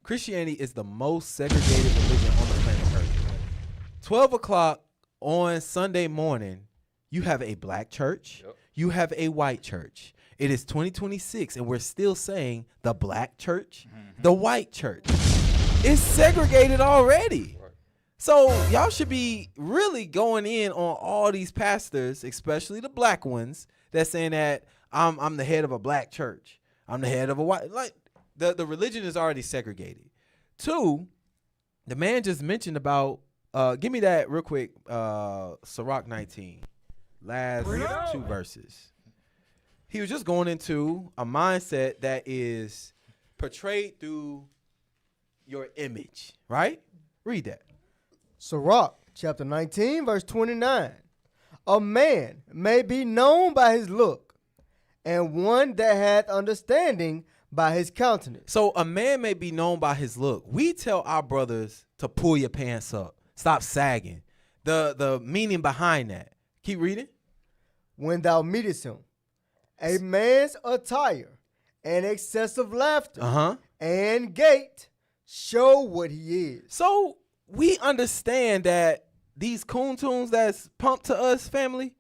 Christianity is the most segregated religion on the planet Earth. 12 o'clock on Sunday morning, you have a black church, you have a white church. It is 2026, and we're still saying the black church, the white church. It's segregated already. So y'all should be really going in on all these pastors, especially the black ones, that's saying that I'm the head of a black church. I'm the head of a white. Like, the religion is already segregated. 2, the man just mentioned about, give me that real quick, Sirach 19, last 2 verses. He was just going into a mindset that is portrayed through your image, right? Read that. Sirach, chapter 19, verse 29. A man may be known by his look, and one that hath understanding by his countenance. So a man may be known by his look. We tell our brothers to pull your pants up. Stop sagging. The meaning behind that. Keep reading. When thou meetest him, a man's attire and excessive laughter and gait show what he is. So we understand that these coon tunes that's pumped to us, family,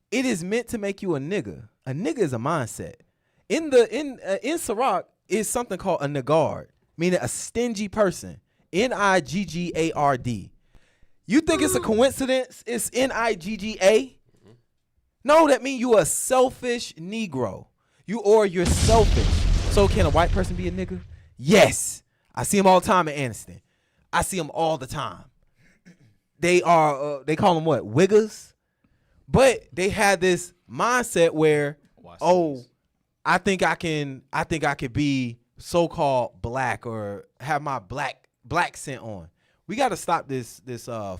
it is meant to make you a nigga. A nigga is a mindset. In Sirach is something called a nigard, meaning a stingy person. Niggard. You think it's a coincidence? It's Nigga? No, that means you a selfish Negro. You're selfish. So can a white person be a nigga? Yes. I see them all the time in Anniston. I see them all the time. They are they call them what? Wiggers? But they have this mindset where, I think I could be so-called black or have my black scent on. We got to stop this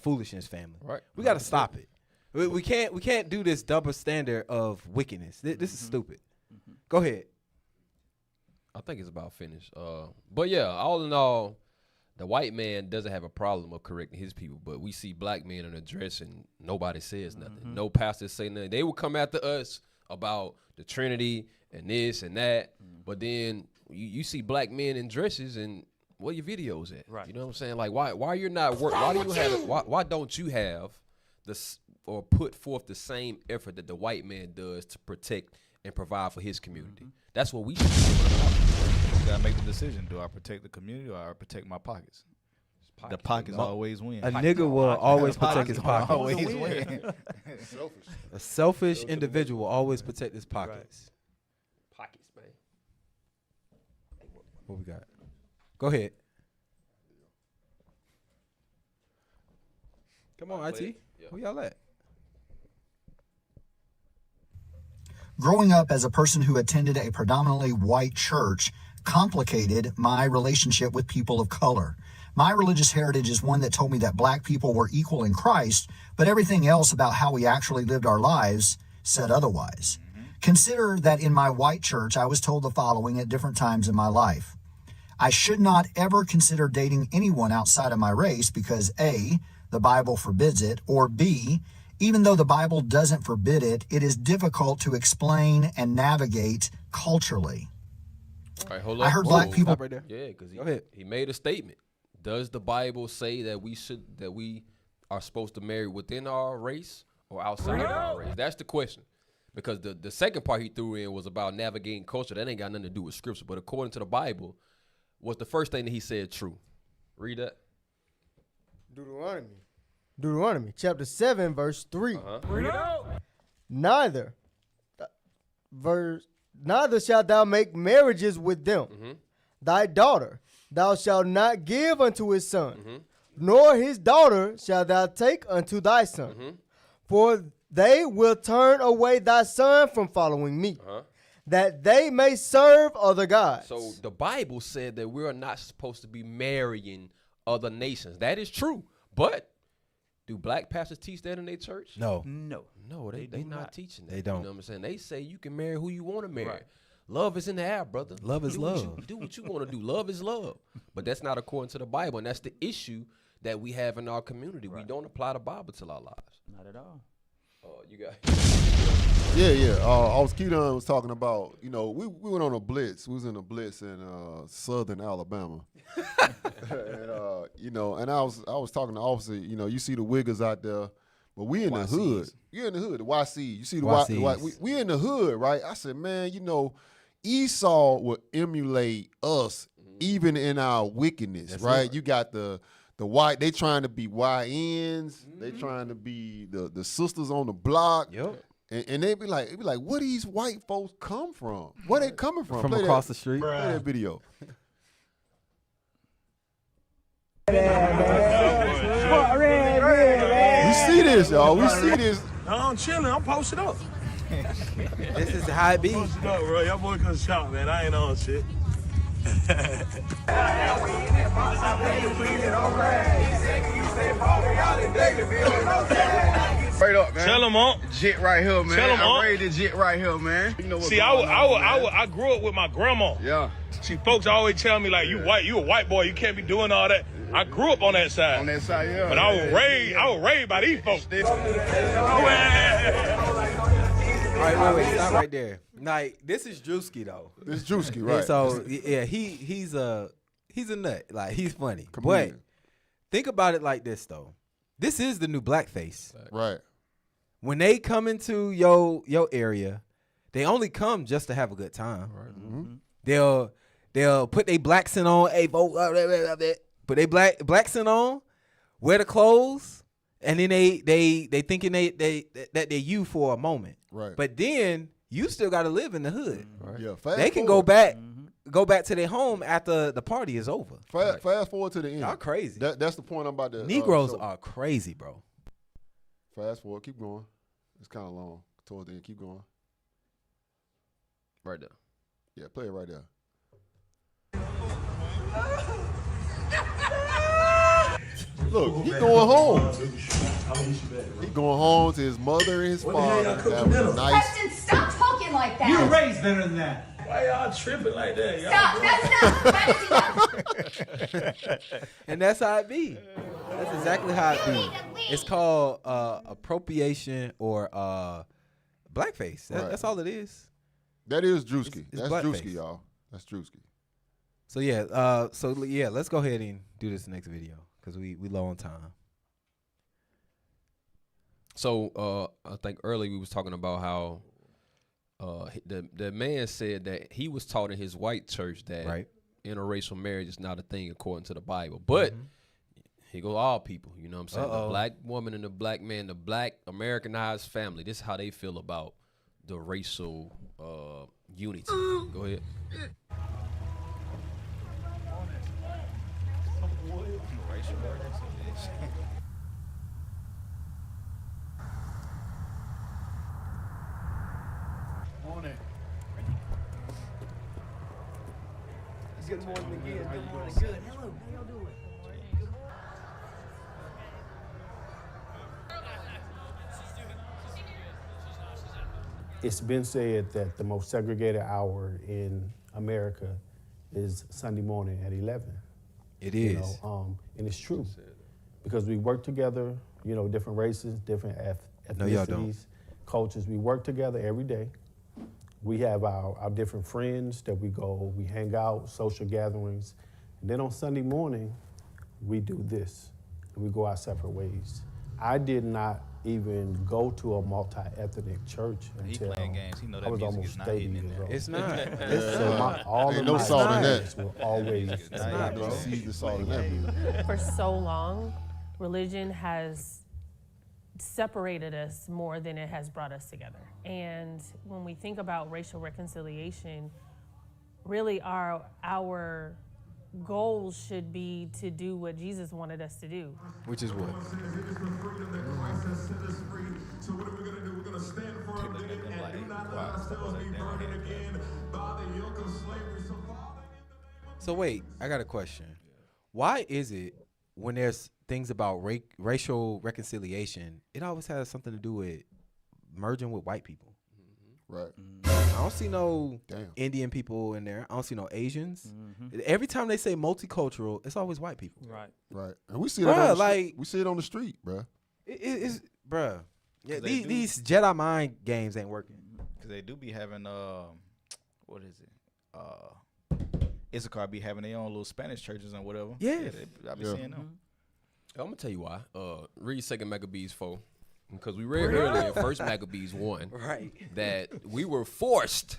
foolishness, family. Right. We got to stop it. We can't do this double standard of wickedness. This is stupid. Go ahead. I think it's about finished. But yeah, all in all, the white man doesn't have a problem of correcting his people, but we see black men in a dress and nobody says nothing. No pastors say nothing. They will come after us about the Trinity and this and that, but then you see black men in dresses and where your videos at? Right. You know what I'm saying? Like why you're not work? Why do you have? Why don't you have this or put forth the same effort that the white man does to protect and provide for his community? That's what we should do. You gotta make the decision. Do I protect the community or I protect my pockets? The pockets always win. A nigga will always protect his pockets. Always win. Selfish. A selfish individual will always protect his pockets. Pockets, man. What we got? Go ahead. Come on, IT. Where y'all at? Growing up as a person who attended a predominantly white church complicated my relationship with people of color. My religious heritage is one that told me that black people were equal in Christ, but everything else about how we actually lived our lives said otherwise. Consider that in my white church, I was told the following at different times in my life. I should not ever consider dating anyone outside of my race because A, the Bible forbids it, or B, even though the Bible doesn't forbid it, it is difficult to explain and navigate culturally. All right, hold on. I heard black people. Right there. Yeah, because he made a statement. Does the Bible say that we are supposed to marry within our race or outside of our race? That's the question. Because the second part he threw in was about navigating culture. That ain't got nothing to do with scripture. But according to the Bible, was the first thing that he said true? Read that. Deuteronomy chapter 7, verse 3. Bring it out. Neither shalt thou make marriages with them. Thy daughter thou shalt not give unto his son, nor his daughter shalt thou take unto thy son. For they will turn away thy son from following me, that they may serve other gods. So the Bible said that we're not supposed to be marrying other nations. That is true. But do black pastors teach that in their church? No. No, they not teaching that. They don't. You know what I'm saying? They say you can marry who you want to marry. Right. Love is in the air, brother. Love is love. Do what you want to do. Love is love. But that's not according to the Bible, and that's the issue that we have in our community. Right. We don't apply the Bible to our lives. Not at all. You got. Yeah. Keaton was talking about, we went on a blitz. We was in a blitz in southern Alabama. And I was talking to officer, you see the Wiggers out there, but we in the hood. You're in the hood, the YC. You see the YC. We in the hood, right? I said, man, Esau will emulate us even in our wickedness, that's right? It. You got the white, they trying to be YNs, they trying to be the sisters on the block. Yep. And they be like, where these white folks come from? Where they coming from? From across the street. Play that video. We see this, y'all. We see this. No, I'm chilling. I'm posted up. This is how it be. Posted up, bro. Y'all boy come shot, man. I ain't on shit. Straight up, man. Tell him on. Jit right here, man. Tell him on. I'm ready to jit right here, man. You know what's See, going on, I grew up with my grandma. Yeah. See, folks always tell me like, you a white boy, you can't be doing all that. I grew up on that side. On that side, yeah. But I was raised by these folks. All right, wait, stop right there. Like, this is Drewski though. This is Drewski, right? And so yeah, he's a nut. Like, he's funny. But think about it like this though. This is the new blackface. Right. When they come into your area, they only come just to have a good time. Right. Mm-hmm. They'll put their black scent on, put their black scent on, wear the clothes, and then they thinking that they're you for a moment. Right. But then you still got to live in the hood. Right. Yeah. They can go back to their home after the party is over. Fast forward to the end. Y'all crazy. That's the point I'm about to. Negroes are crazy, bro. Fast forward. Keep going. It's kind of long towards the end. Keep going. Right there. Yeah, play it right there. Look, he going home. He going home to his mother and his father. Having a nice. Preston, stop talking like that. You were raised better than that. Why y'all tripping like that? Stop. And that's how it be. That's exactly how it be. It's called appropriation or blackface. That's all it is. That is Drewski. It's That's blackface. Drewski, y'all. That's Drewski. So let's go ahead and do this next video because we low on time. So I think earlier we was talking about how the man said that he was taught in his white church that interracial marriage is not a thing according to the Bible. But here go all people, you know what I'm saying? The black woman and the black man, the black Americanized family. This is how they feel about the racial unity. Go ahead. Morning. Good morning again. Good morning. Good. Hello. How y'all doing? It's been said that the most segregated hour in America is Sunday morning at 11. It You is. know, and it's true because we work together. You know, different races, different No, y'all don't. ethnicities, cultures. We work together every day. We have our different friends that we hang out, social gatherings. And then on Sunday morning, we do this, and we go our separate ways. I did not even go to a multi-ethnic church He until playing games. He know that I was music almost is not 30 hitting in years there. old. It's not. So all Ain't of no my salt in friends that. were always It's not, bro. See the salt in that music. For so long, religion has separated us more than it has brought us together. And when we think about racial reconciliation, really our goal should be to do what Jesus wanted us to do. Which is what? So what are we gonna do? We're gonna stand firm in it and do not let ourselves be burdened again by the yoke of slavery. So Father, So wait, I got a question. Why is it when there's things about racial reconciliation, it always has something to do with merging with white people? Right. I don't see no Indian people in there. I don't see no Asians. Every time they say multicultural, it's always white people. Right. And we see that on the street. We see it on the street, bruh. It's bruh. Yeah, They these Jedi mind games ain't working. Because they do be having, what is it? Issachar be having their own little Spanish churches and whatever. Yeah. I be seeing them. I'm gonna tell you why. Read 2 Maccabees 4, because we read earlier in 1 Maccabees 1, right, that we were forced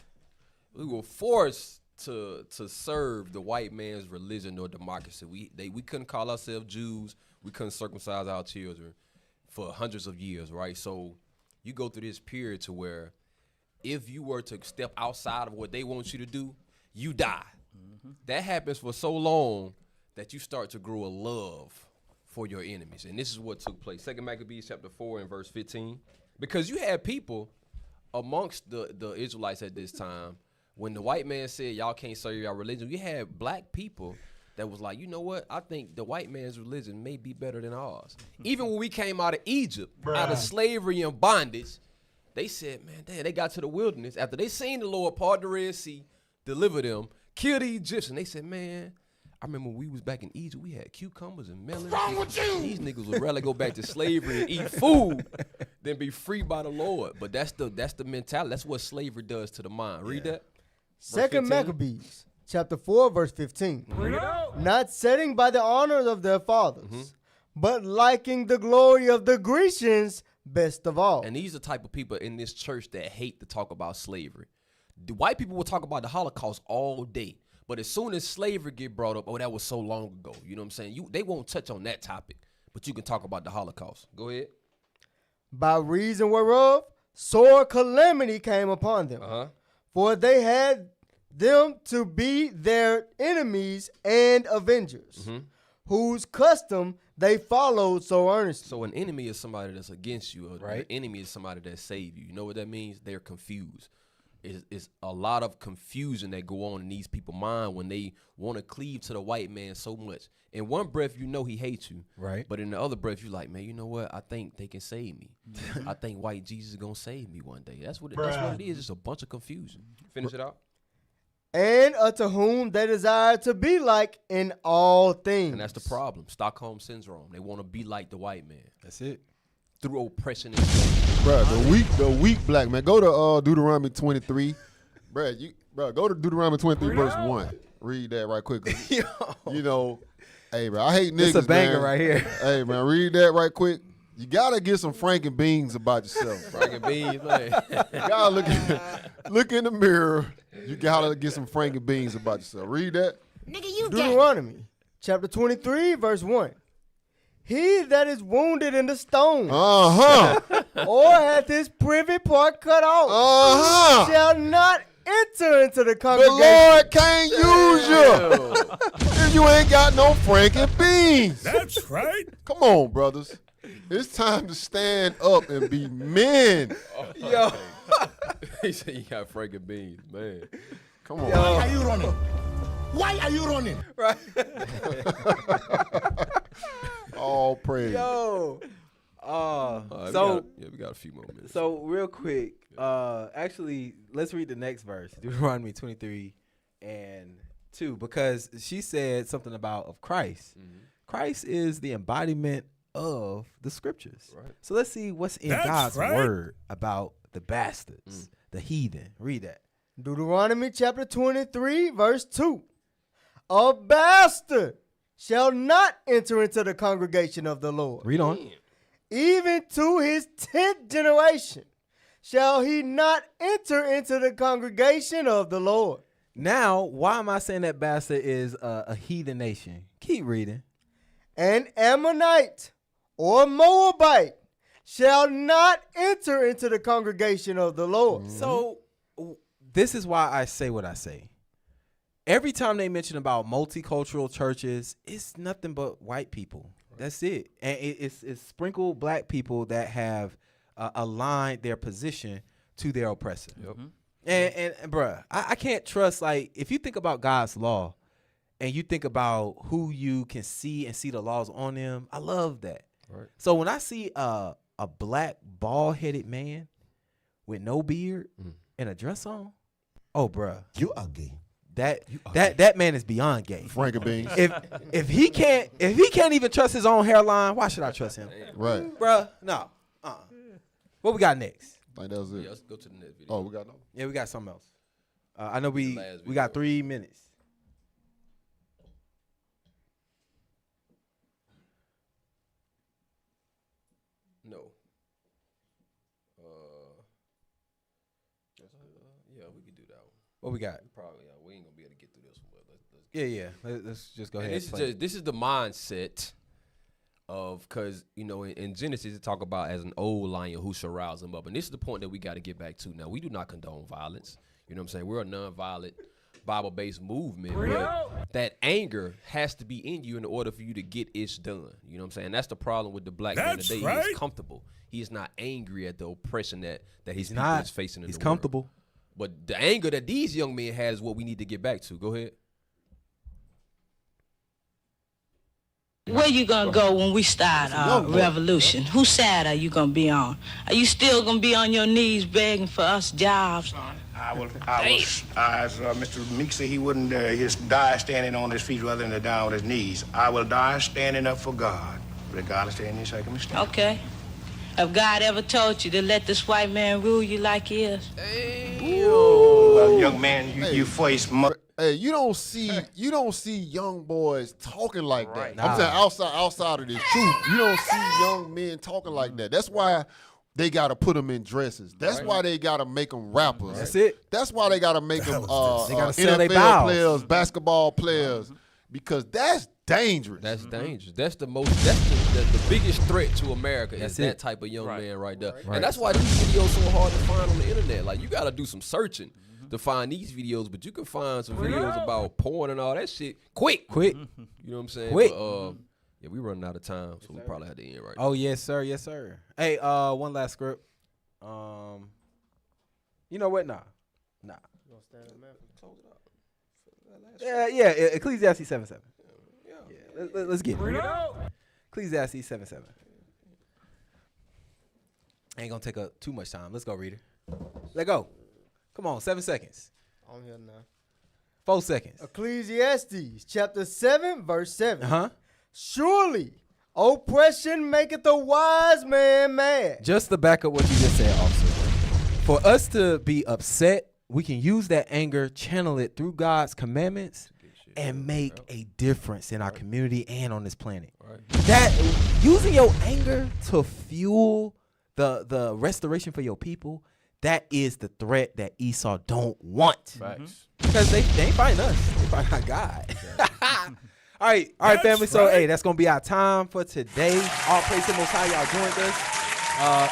to serve the white man's religion or democracy. We couldn't call ourselves Jews. We couldn't circumcise our children for hundreds of years, right? So you go through this period to where if you were to step outside of what they want you to do, you die. That happens for so long that you start to grow a love for your enemies. And this is what took place. 2 Maccabees chapter 4 and verse 15. Because you had people amongst the Israelites at this time, when the white man said, y'all can't serve your religion, you had black people that was like, you know what? I think the white man's religion may be better than ours. Even when we came out of Egypt, out of slavery and bondage, they said, man, damn, they got to the wilderness. After they seen the Lord part the Red Sea, deliver them, kill the Egyptians. They said, man, I remember when we was back in Egypt, we had cucumbers and melons. What's wrong with you? These niggas would rather go back to slavery and eat food than be free by the Lord. But that's the mentality. That's what slavery does to the mind. Read that. 2 Maccabees, chapter 4, verse 15. Not setting by the honors of their fathers, but liking the glory of the Grecians best of all. And these are the type of people in this church that hate to talk about slavery. The white people will talk about the Holocaust all day. But as soon as slavery get brought up, oh, that was so long ago. You know what I'm saying? They won't touch on that topic, but you can talk about the Holocaust. Go ahead. By reason whereof sore calamity came upon them. For they had them to be their enemies and avengers, whose custom they followed so earnestly. So an enemy is somebody that's against you. Right. An enemy is somebody that saved you. You know what that means? They're confused. It's a lot of confusion that go on in these people's mind when they want to cleave to the white man so much. In one breath, you know he hates you. Right. But in the other breath, you're like, man, you know what? I think they can save me. I think white Jesus is going to save me one day. That's what it is. It's a bunch of confusion. Finish it out. And unto whom they desire to be like in all things. And that's the problem. Stockholm syndrome. They want to be like the white man. That's it. Through oppression. Bruh, the weak black man. Go to Deuteronomy 23. Bruh, go to Deuteronomy 23, verse 1. Read that right quick. You know, hey, bro, I hate niggas, It's a banger man. right here. Hey, man, read that right quick. You gotta get some Frank and Beans about yourself. Frank and Beans, man. You gotta look in the mirror. You gotta get some Frank and Beans about yourself. Read that. Nigga, you Deuteronomy, chapter 23, verse 1. He that is wounded in the stone, or hath his privy part cut off, shall not enter into the congregation. The Lord can't use you if you ain't got no Frank and Beans. That's right. Come on, brothers. It's time to stand up and be men. Yo. He said you got Frank and Beans, man. Come on. Why are you running? Why are you running? Right. All praise. Yo. We got a few more minutes. So real quick, actually, let's read the next verse, Deuteronomy 23 and 2, because she said something about of Christ. Mm-hmm. Christ is the embodiment of the scriptures. Right. So let's see what's in That's God's right. word about the bastards, the heathen. Read that. Deuteronomy chapter 23, verse 2. A bastard shall not enter into the congregation of the Lord. Read on. Even to his 10th generation shall he not enter into the congregation of the Lord. Now, why am I saying that bastard is a heathen nation? Keep reading. An Ammonite or Moabite shall not enter into the congregation of the Lord. So this is why I say what I say. Every time they mention about multicultural churches, it's nothing but white people. That's it. And it's sprinkled black people that have aligned their position to their oppressor. Yep. And bruh, I can't trust, like, if you think about God's law and you think about who you can see and see the laws on them, I love that. Right. So when I see a black bald-headed man with no beard and a dress on, oh bruh, You are gay. That man is beyond gay. Frank and Beans. If he can't even trust his own hairline, why should I trust him? Right. Bruh, no. What we got next? I think that was it. Yeah, let's go to the next video. Oh, we got no. Yeah, we got something else. I know we video. got 3 minutes. No. Yeah, we could do that one. What we got? Probably, we ain't gonna be able to get through this one, but let's Yeah. Let's just go and ahead. this is the mindset of, because in Genesis it talk about as an old lion who shall rouse him up, and this is the point that we got to get back to. Now, we do not condone violence. You know what I'm saying? We're a non-violent Bible-based movement, but that anger has to be in you in order for you to get it done. You know what I'm saying? That's the problem with the black man today. He is comfortable. He is not angry at the oppression that his people is facing in the world. He's comfortable. But the anger that these young men had is what we need to get back to. Go ahead. Where you gonna go when we start our revolution? Whose side are you gonna be on? Are you still gonna be on your knees begging for us jobs? I will as Mr. Meek said, he wouldn't die standing on his feet rather than to die on his knees. I will die standing up for God, regardless of any circumstance. Okay. Have God ever told you to let this white man rule you like he is? Well, young man, you face Hey, you don't see young boys talking like that. Nah. I'm saying outside of this truth, you don't see young men talking like that. That's why they got to put them in dresses. That's why they got to make them rappers. That's it. That's why they got to make them They gotta sell their NFL vows. players, basketball players, because that's dangerous. That's dangerous. That's the the biggest threat to America. That's is it. that type of young man right there. Right. And that's why these videos so hard to find on the internet. Like, you got to do some searching to find these videos, but you can find some videos about porn and all that shit quick. Quick. You know what I'm saying? Quick. But, yeah, we running out of time, so we probably have to end right now. Oh, yes, sir. Yes, sir. Hey, one last script. You know what? Nah. Yeah, Ecclesiastes 7:7. Yeah, let's get it. Ecclesiastes 7:7. Ain't gonna take up too much time. Let's go, reader. Let go. Come on, 7 seconds. On here now. 4 seconds. Ecclesiastes chapter 7, verse 7. Uh-huh. Surely oppression maketh a wise man mad. Just to back up what you just said, officer. For us to be upset, we can use that anger, channel it through God's commandments, and make a difference in our community and on this planet. That using your anger to fuel the restoration for your people, that is the threat that Esau don't want. Because they ain't fighting us, they fighting our God. All right, family. So hey, that's gonna be our time for today. All praise to the Most High, y'all joined us.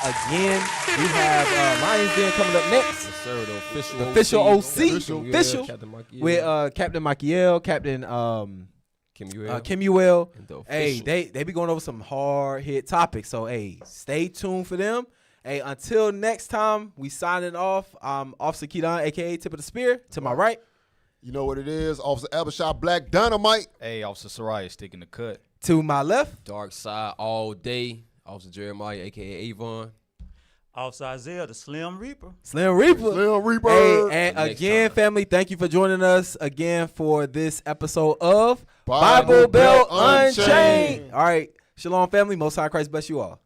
Again, we have Lions Den coming up next. Yes, sir, the official official with Captain Michael, Captain Kimuel. Hey, they be going over some hard hit topics. So hey, stay tuned for them. Hey, until next time, we signing off. Officer Keaton, aka Tip of the Spear, to my right. You know what it is, Officer Abishai Black Dynamite. Hey, Officer Soraya sticking the cut. To my left, Dark Side all day. Officer Jeremiah, aka Avon. Officer Isaiah, the Slim Reaper. Slim Reaper. Hey, and again, time. family, thank you for joining us again for this episode of Bible Belt Unchained. All right, shalom, family. Most High Christ bless you all.